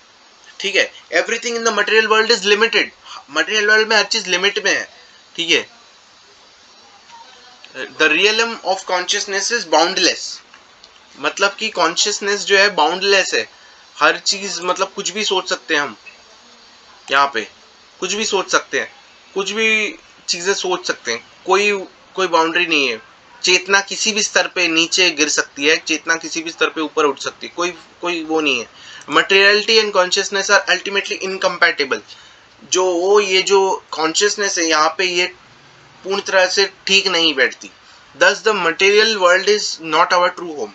ठीक है। Everything in the material world is limited, material world में हर चीज लिमिट में है, ठीक है। The realm of consciousness is boundless, मतलब कि कॉन्शियसनेस जो है बाउंडलेस है, हर चीज मतलब कुछ भी सोच सकते हैं हम, यहाँ पे कुछ भी सोच सकते हैं, कुछ भी चीजें सोच सकते हैं, कोई बाउंड्री नहीं है। चेतना किसी भी स्तर पे नीचे गिर सकती है, चेतना किसी भी स्तर पे ऊपर उठ सकती है, कोई वो नहीं है। Materiality and consciousness are ultimately incompatible. ये जो कॉन्शियसनेस है यहाँ पे, ये पूर्ण तरह से ठीक नहीं बैठती। Thus the material world is not our true home,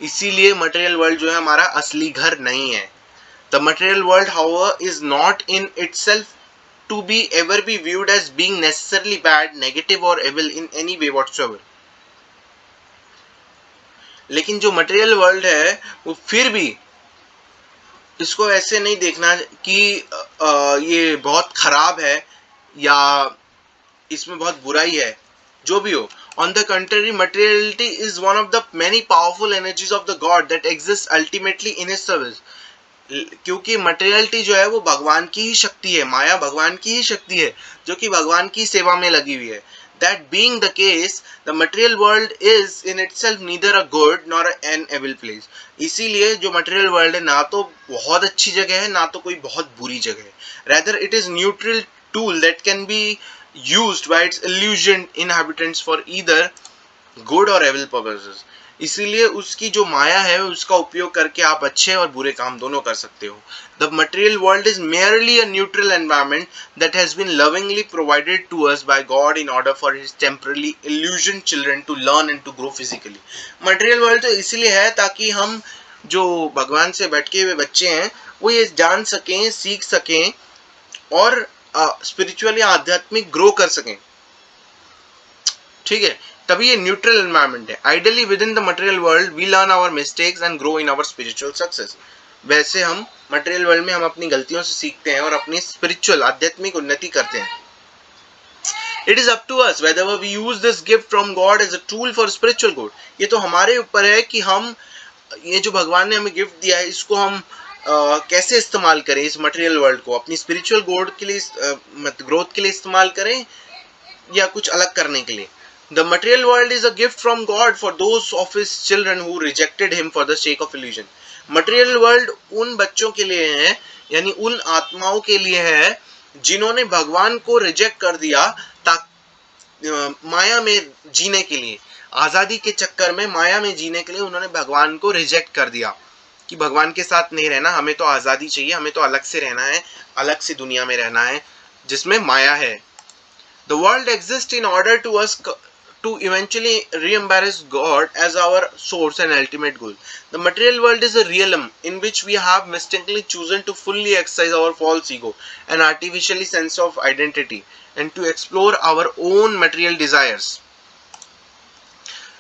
इसीलिए मटेरियल वर्ल्ड जो है हमारा असली घर नहीं है। The material world however is not in itself to be ever be viewed as being necessarily bad, negative or evil in any way whatsoever. लेकिन जो मटेरियल वर्ल्ड है वो फिर भी इसको ऐसे नहीं देखना कि ये बहुत खराब है या इसमें बहुत बुराई है, जो भी हो। On the contrary, materiality is one of the many powerful energies of the God that exists ultimately in His service. क्योंकि मटेरियलिटी जो है वो भगवान की ही शक्ति है, माया भगवान की ही शक्ति है जो कि भगवान की सेवा में लगी हुई है। That being the case, the material world is in itself neither a good nor an evil place. इसीलिए जो मटेरियल वर्ल्ड है ना तो बहुत अच्छी जगह है ना तो कोई बहुत बुरी जगह है। Rather it is neutral tool that can be used by its illusioned inhabitants for either good or evil purposes. इसीलिए उसकी जो माया है उसका उपयोग करके आप अच्छे और बुरे काम दोनों कर सकते हो। The material world is merely a neutral environment that has been lovingly provided to us by God in order for His temporarily illusioned children to learn and to grow physically. Material world तो इसीलिए है ताकि हम जो भगवान से भटके हुए बच्चे हैं वो ये जान सकें, सीख सकें और स्पिरिचुअली आध्यात्मिक ग्रो कर सकें, ठीक है। तभी ये न्यूट्रल एनवायरनमेंट है। Ideally within the material world we learn our mistakes and grow in our spiritual success. वैसे हम मटेरियल वर्ल्ड में हम अपनी गलतियों से सीखते हैं और अपनी स्पिरिचुअल आध्यात्मिक उन्नति करते हैं। It is up to us whether we use this gift from God as a tool for spiritual good. ये तो हमारे ऊपर है कि हम ये जो भगवान ने हमें गिफ्ट दिया है इसको हम कैसे इस्तेमाल करें, इस मटेरियल वर्ल्ड को अपनी स्पिरिचुअल ग्रोथ के लिए ग्रोथ के लिए इस्तेमाल करें या कुछ अलग करने के लिए। The material world is a gift from God for those of His children who rejected Him for the sake of illusion. Material world उन बच्चों के लिए है, यानी उन आत्माओं के लिए है जिन्होंने भगवान को रिजेक्ट कर दिया माया में जीने के लिए, आजादी के चक्कर में माया में जीने के लिए उन्होंने भगवान को रिजेक्ट कर दिया कि भगवान के साथ नहीं रहना, हमें तो आजादी चाहिए, हमें तो अलग से रहना है, अलग से दुनिया में रहना है जिसमें माया है. The world exists in order to eventually re-embrace God as our source and ultimate goal. The material world is a realm in which we have mistakenly chosen to fully exercise our false ego and artificially sense of identity and to explore our own material desires.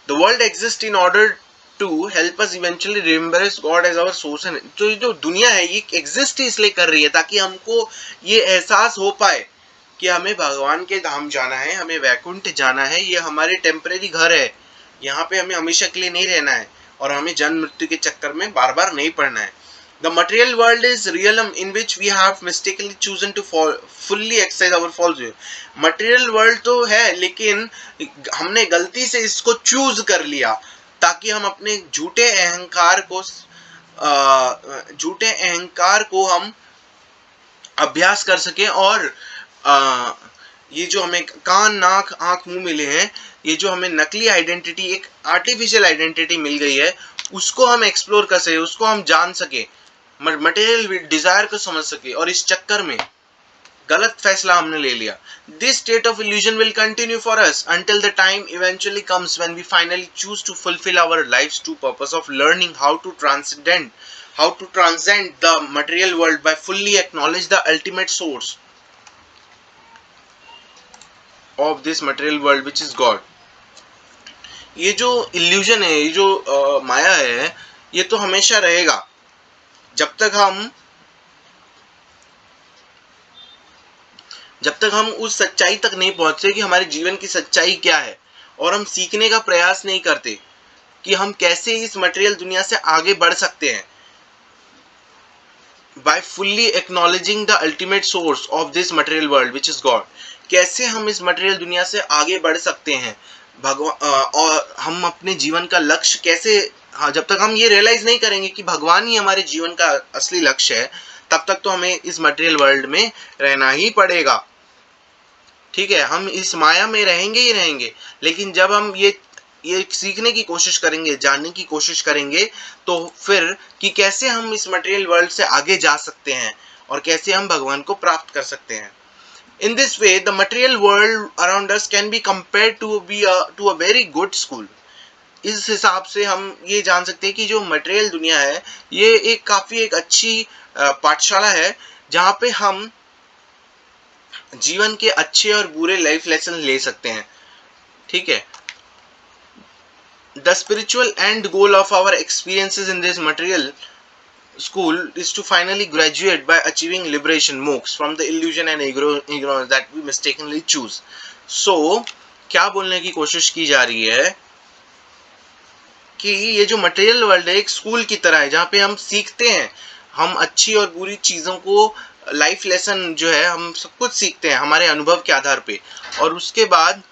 The world exists in order to help us eventually remember God as our source and तो ये जो दुनिया है ये एग्जिस्ट इसलिए कर रही है ताकि हमको ये एहसास हो पाए कि हमें भगवान के धाम जाना है, हमें वैकुंठ जाना है, ये हमारे टेम्परेरी घर है, यहाँ पे हमें हमेशा के लिए नहीं रहना है और हमें जन्म मृत्यु के चक्कर में बार बार नहीं पड़ना है. The material world is realm in which we have mistakenly chosen to fully exercise our false view. Material world तो है लेकिन हमने गलती से इसको चूज कर लिया ताकि हम अपने झूठे अहंकार को हम अभ्यास कर सके और ये जो हमें कान नाक आंख मुंह मिले हैं, ये जो हमें नकली आइडेंटिटी, एक आर्टिफिशियल आइडेंटिटी मिल गई है, उसको हम एक्सप्लोर कर सके, उसको हम जान सके, मटेरियल डिजायर को समझ सके और इस चक्कर में गलत फैसला हमने ले लिया. This state of illusion will continue for us until the time eventually comes when we finally choose to fulfil our life's true purpose of learning how to transcend the material world by fully acknowledge the ultimate source of this material world which is God. ये जो इल्यूजन है, ये जो माया है, ये तो हमेशा रहेगा जब तक हम उस सच्चाई तक नहीं पहुंचते कि हमारे जीवन की सच्चाई क्या है और हम सीखने का प्रयास नहीं करते कि हम कैसे इस मटेरियल दुनिया से आगे बढ़ सकते हैं. by fully acknowledging the ultimate source of this material world which is God. कैसे हम इस मटेरियल दुनिया से आगे बढ़ सकते हैं और हम अपने जीवन का लक्ष्य कैसे, हाँ, जब तक हम ये रियलाइज नहीं करेंगे कि भगवान ही हमारे जीवन का असली लक्ष्य है तब तक तो हमें इस मटेरियल वर्ल्ड में रहना ही पड़ेगा. ठीक है, हम इस माया में रहेंगे ही रहेंगे, लेकिन जब हम ये सीखने की कोशिश करेंगे, जानने की कोशिश करेंगे तो फिर कि कैसे हम इस मटेरियल वर्ल्ड से आगे जा सकते हैं और कैसे हम भगवान को प्राप्त कर सकते हैं. In this way, the material world around us can be compared to a very good school. इस हिसाब से हम ये जान सकते हैं कि जो मटेरियल दुनिया है ये एक अच्छी पाठशाला है जहाँ पे हम जीवन के अच्छे और बुरे लाइफ लेसन ले सकते हैं. ठीक है. The spiritual end goal of our experiences in this material school is to finally graduate by achieving liberation, moksha, from the illusion and ignorance that we mistakenly choose. So, क्या बोलने की कोशिश की जा रही है कि ये जो मटेरियल वर्ल्ड है एक स्कूल की तरह है जहाँ पे हम सीखते हैं, हम अच्छी और बुरी चीज़ों को, लाइफ लेसन जो है हम सब कुछ सीखते हैं हमारे अनुभव के आधार पे, और उसके बाद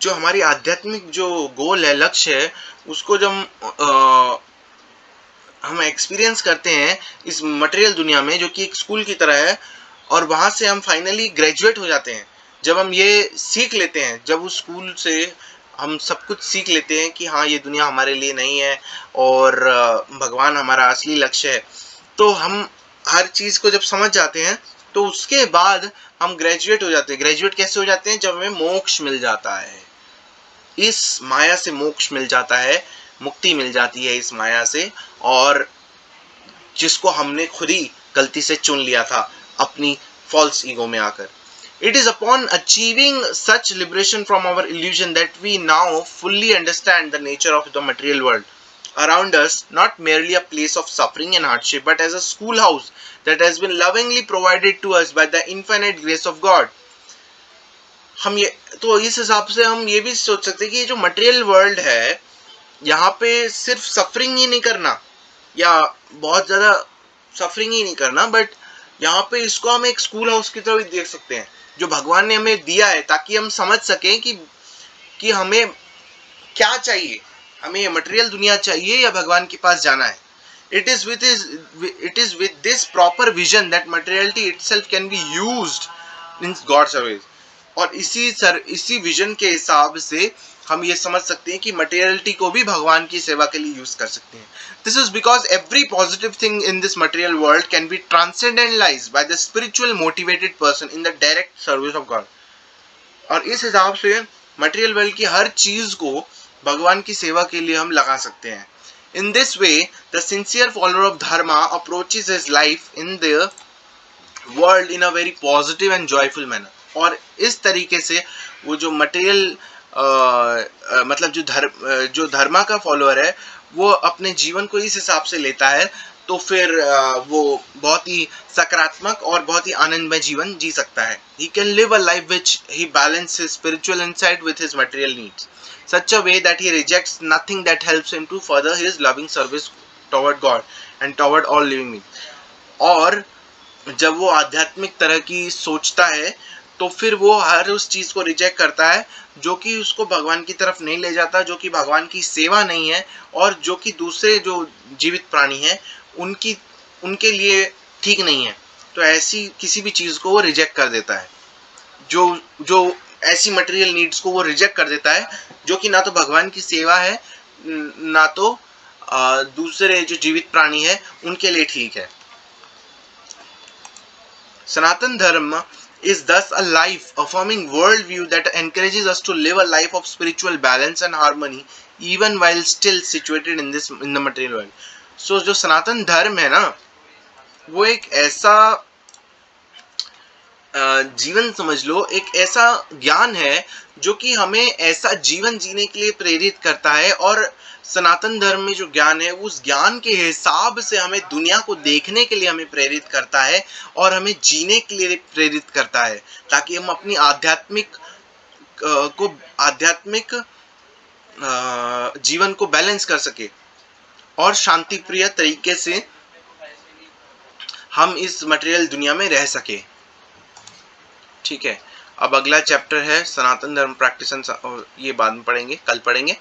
जो हमारी आध्यात्मिक जो गोल है, लक्ष्य है, उसको जब हम एक्सपीरियंस करते हैं इस मटेरियल दुनिया में जो कि एक स्कूल की तरह है, और वहाँ से हम फाइनली ग्रेजुएट हो जाते हैं. जब हम ये सीख लेते हैं, जब उस स्कूल से हम सब कुछ सीख लेते हैं कि हाँ ये दुनिया हमारे लिए नहीं है और भगवान हमारा असली लक्ष्य है, तो हम हर चीज़ को जब समझ जाते हैं तो उसके बाद हम ग्रेजुएट हो जाते हैं. ग्रेजुएट कैसे हो जाते हैं? जब हमें मोक्ष मिल जाता है, इस माया से मोक्ष मिल जाता है, मुक्ति मिल जाती है इस माया से, और जिसको हमने खुद ही गलती से चुन लिया था अपनी फॉल्स ईगो में आकर. It is upon achieving such liberation from our illusion that we now fully understand the nature of the material world around us, not merely a place of suffering and hardship, but as a schoolhouse that has been lovingly provided to us by the infinite grace of God. हम ये तो इस हिसाब से हम ये भी सोच सकते हैं कि ये जो मटेरियल वर्ल्ड है यहाँ पे सिर्फ सफरिंग ही नहीं करना या बहुत ज़्यादा सफरिंग ही नहीं करना, बट यहाँ पे इसको हम एक स्कूल हाउस की तरह भी देख सकते हैं जो भगवान ने हमें दिया है ताकि हम समझ सकें कि हमें क्या चाहिए, हमें मटेरियल दुनिया चाहिए या भगवान के पास जाना है. It is with this proper vision that materiality itself can be used in God's service. और इसी विजन के हिसाब से हम ये समझ सकते हैं कि मटेरियलिटी को भी भगवान की सेवा के लिए यूज कर सकते हैं. This is because every positive thing in this material world can be transcendentalized by the spiritual motivated person in the direct service of God. और इस हिसाब से मटेरियल वर्ल्ड की हर चीज को भगवान की सेवा के लिए हम लगा सकते हैं. In this way, the sincere follower of Dharma approaches his life in the world in a very positive and joyful manner. और इस तरीके से वो जो मटेरियल मतलब जो धर्मा का फॉलोअर है वो अपने जीवन को इस हिसाब से लेता है, तो फिर वो बहुत ही सकारात्मक और बहुत ही आनंदमय जीवन जी सकता है. He can live a life which he balances his spiritual insight with his material needs. Such a way that he rejects nothing that helps him to further his loving service toward God and toward all living beings. और जब वो आध्यात्मिक तरह की सोचता है तो फिर वो हर उस चीज को रिजेक्ट करता है जो कि उसको भगवान की तरफ नहीं ले जाता, जो कि भगवान की सेवा नहीं है और जो कि दूसरे जो जीवित प्राणी हैं उनके लिए ठीक नहीं है. तो ऐसी किसी भी चीज को वो रिजेक्ट कर देता है. जो ऐसी मटेरियल नीड्स को वो रिजेक्ट कर देता है जो कि ना तो भगवान की सेवा है ना तो दूसरे जो जीवित प्राणी है उनके लिए ठीक है. सनातन धर्म is thus a life affirming world view that encourages us to live a life of spiritual balance and harmony even while still situated in the material world. So जो सनातन धर्म है ना वो एक ऐसा जीवन समझ लो, एक ऐसा ज्ञान है जो कि हमें ऐसा जीवन जीने के लिए प्रेरित करता है. और सनातन धर्म में जो ज्ञान है उस ज्ञान के हिसाब से हमें दुनिया को देखने के लिए हमें प्रेरित करता है और हमें जीने के लिए प्रेरित करता है ताकि हम अपनी आध्यात्मिक जीवन को बैलेंस कर सके और शांति प्रिय तरीके से हम इस मटेरियल दुनिया में रह सके. ठीक है, अब अगला चैप्टर है सनातन धर्म प्रैक्टिस, ये बाद में पढ़ेंगे, कल पढ़ेंगे.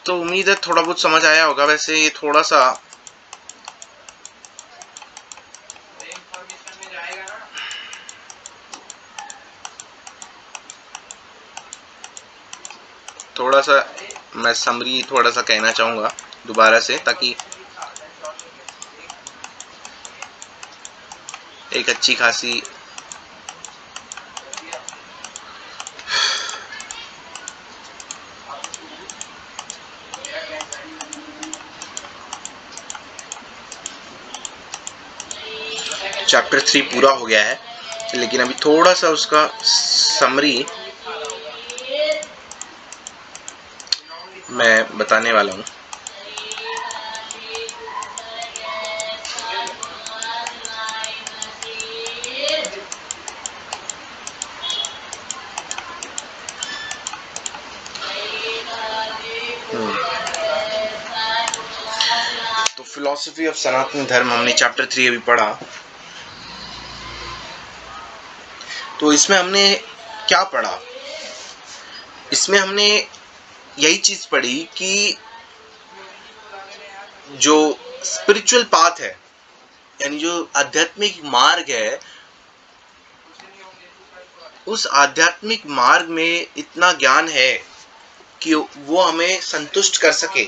तो उम्मीद है थोड़ा बहुत समझ आया होगा. वैसे ये थोड़ा सा मैं समरी थोड़ा सा कहना चाहूँगा दोबारा से ताकि एक अच्छी खासी चैप्टर 3 पूरा हो गया है, लेकिन अभी थोड़ा सा उसका समरी मैं बताने वाला हूँ. तो फिलॉसफी ऑफ सनातन धर्म हमने चैप्टर 3 अभी पढ़ा. तो इसमें हमने क्या पढ़ा? इसमें हमने यही चीज पढ़ी कि जो स्पिरिचुअल पाथ है यानी जो आध्यात्मिक मार्ग है, उस आध्यात्मिक मार्ग में इतना ज्ञान है कि वो हमें संतुष्ट कर सके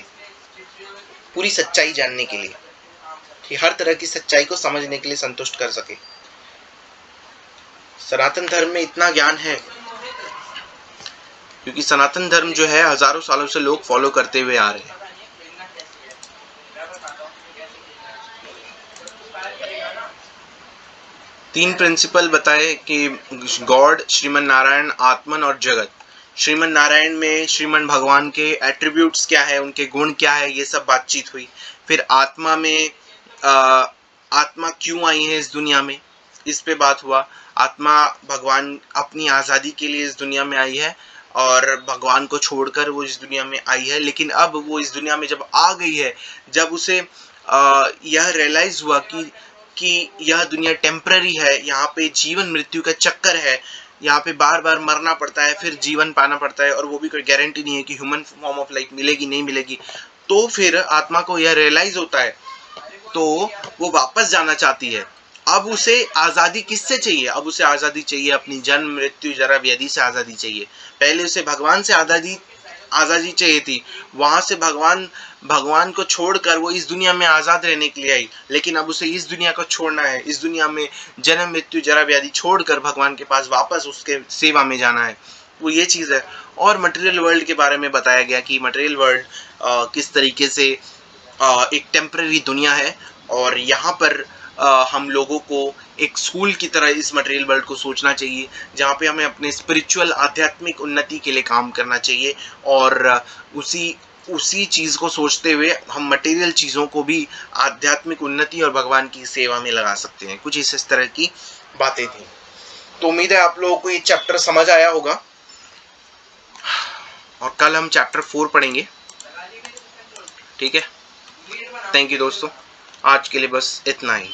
पूरी सच्चाई जानने के लिए, कि हर तरह की सच्चाई को समझने के लिए संतुष्ट कर सके. सनातन धर्म में इतना ज्ञान है क्योंकि सनातन धर्म जो है हजारों सालों से लोग फॉलो करते हुए आ रहे हैं. तीन प्रिंसिपल बताए कि गॉड, श्रीमन नारायण, आत्मन और जगत. श्रीमन नारायण में श्रीमन भगवान के एट्रीब्यूट्स क्या है, उनके गुण क्या है, ये सब बातचीत हुई. फिर आत्मा में आत्मा क्यों आई है इस दुनिया में, इस पे बात हुआ. आत्मा भगवान अपनी आज़ादी के लिए इस दुनिया में आई है और भगवान को छोड़कर वो इस दुनिया में आई है. लेकिन अब वो इस दुनिया में जब आ गई है, जब उसे यह रियलाइज हुआ कि यह दुनिया टेम्पररी है, यहाँ पे जीवन मृत्यु का चक्कर है, यहाँ पे बार बार मरना पड़ता है, फिर जीवन पाना पड़ता है, और वो भी कोई गारंटी नहीं है कि ह्यूमन फॉर्म ऑफ लाइफ मिलेगी नहीं मिलेगी। तो फिर आत्मा को यह रियलाइज होता है, तो वो वापस जाना चाहती है। अब उसे आज़ादी किससे चाहिए? अब उसे आज़ादी चाहिए अपनी जन्म मृत्यु जरा व्याधि से आज़ादी चाहिए। पहले उसे भगवान से आज़ादी आज़ादी चाहिए थी, वहां से भगवान को छोड़कर वो इस दुनिया में आज़ाद रहने के लिए आई, लेकिन अब उसे इस दुनिया को छोड़ना है, इस दुनिया में जन्म मृत्यु जरा व्याधि छोड़कर भगवान के पास वापस उसके सेवा में जाना है। वो ये चीज़ है। और मटेरियल वर्ल्ड के बारे में बताया गया कि मटेरियल वर्ल्ड किस तरीके से एक टेम्पररी दुनिया है, और यहाँ पर हम लोगों को एक स्कूल की तरह इस मटेरियल वर्ल्ड को सोचना चाहिए, जहाँ पे हमें अपने स्पिरिचुअल आध्यात्मिक उन्नति के लिए काम करना चाहिए, और उसी चीज़ को सोचते हुए हम मटेरियल चीज़ों को भी आध्यात्मिक उन्नति और भगवान की सेवा में लगा सकते हैं। कुछ इस तरह की बातें थी। तो उम्मीद है आप लोगों को ये चैप्टर समझ आया होगा, और कल हम चैप्टर 4 पढ़ेंगे। ठीक है, थैंक यू दोस्तों, आज के लिए बस इतना ही।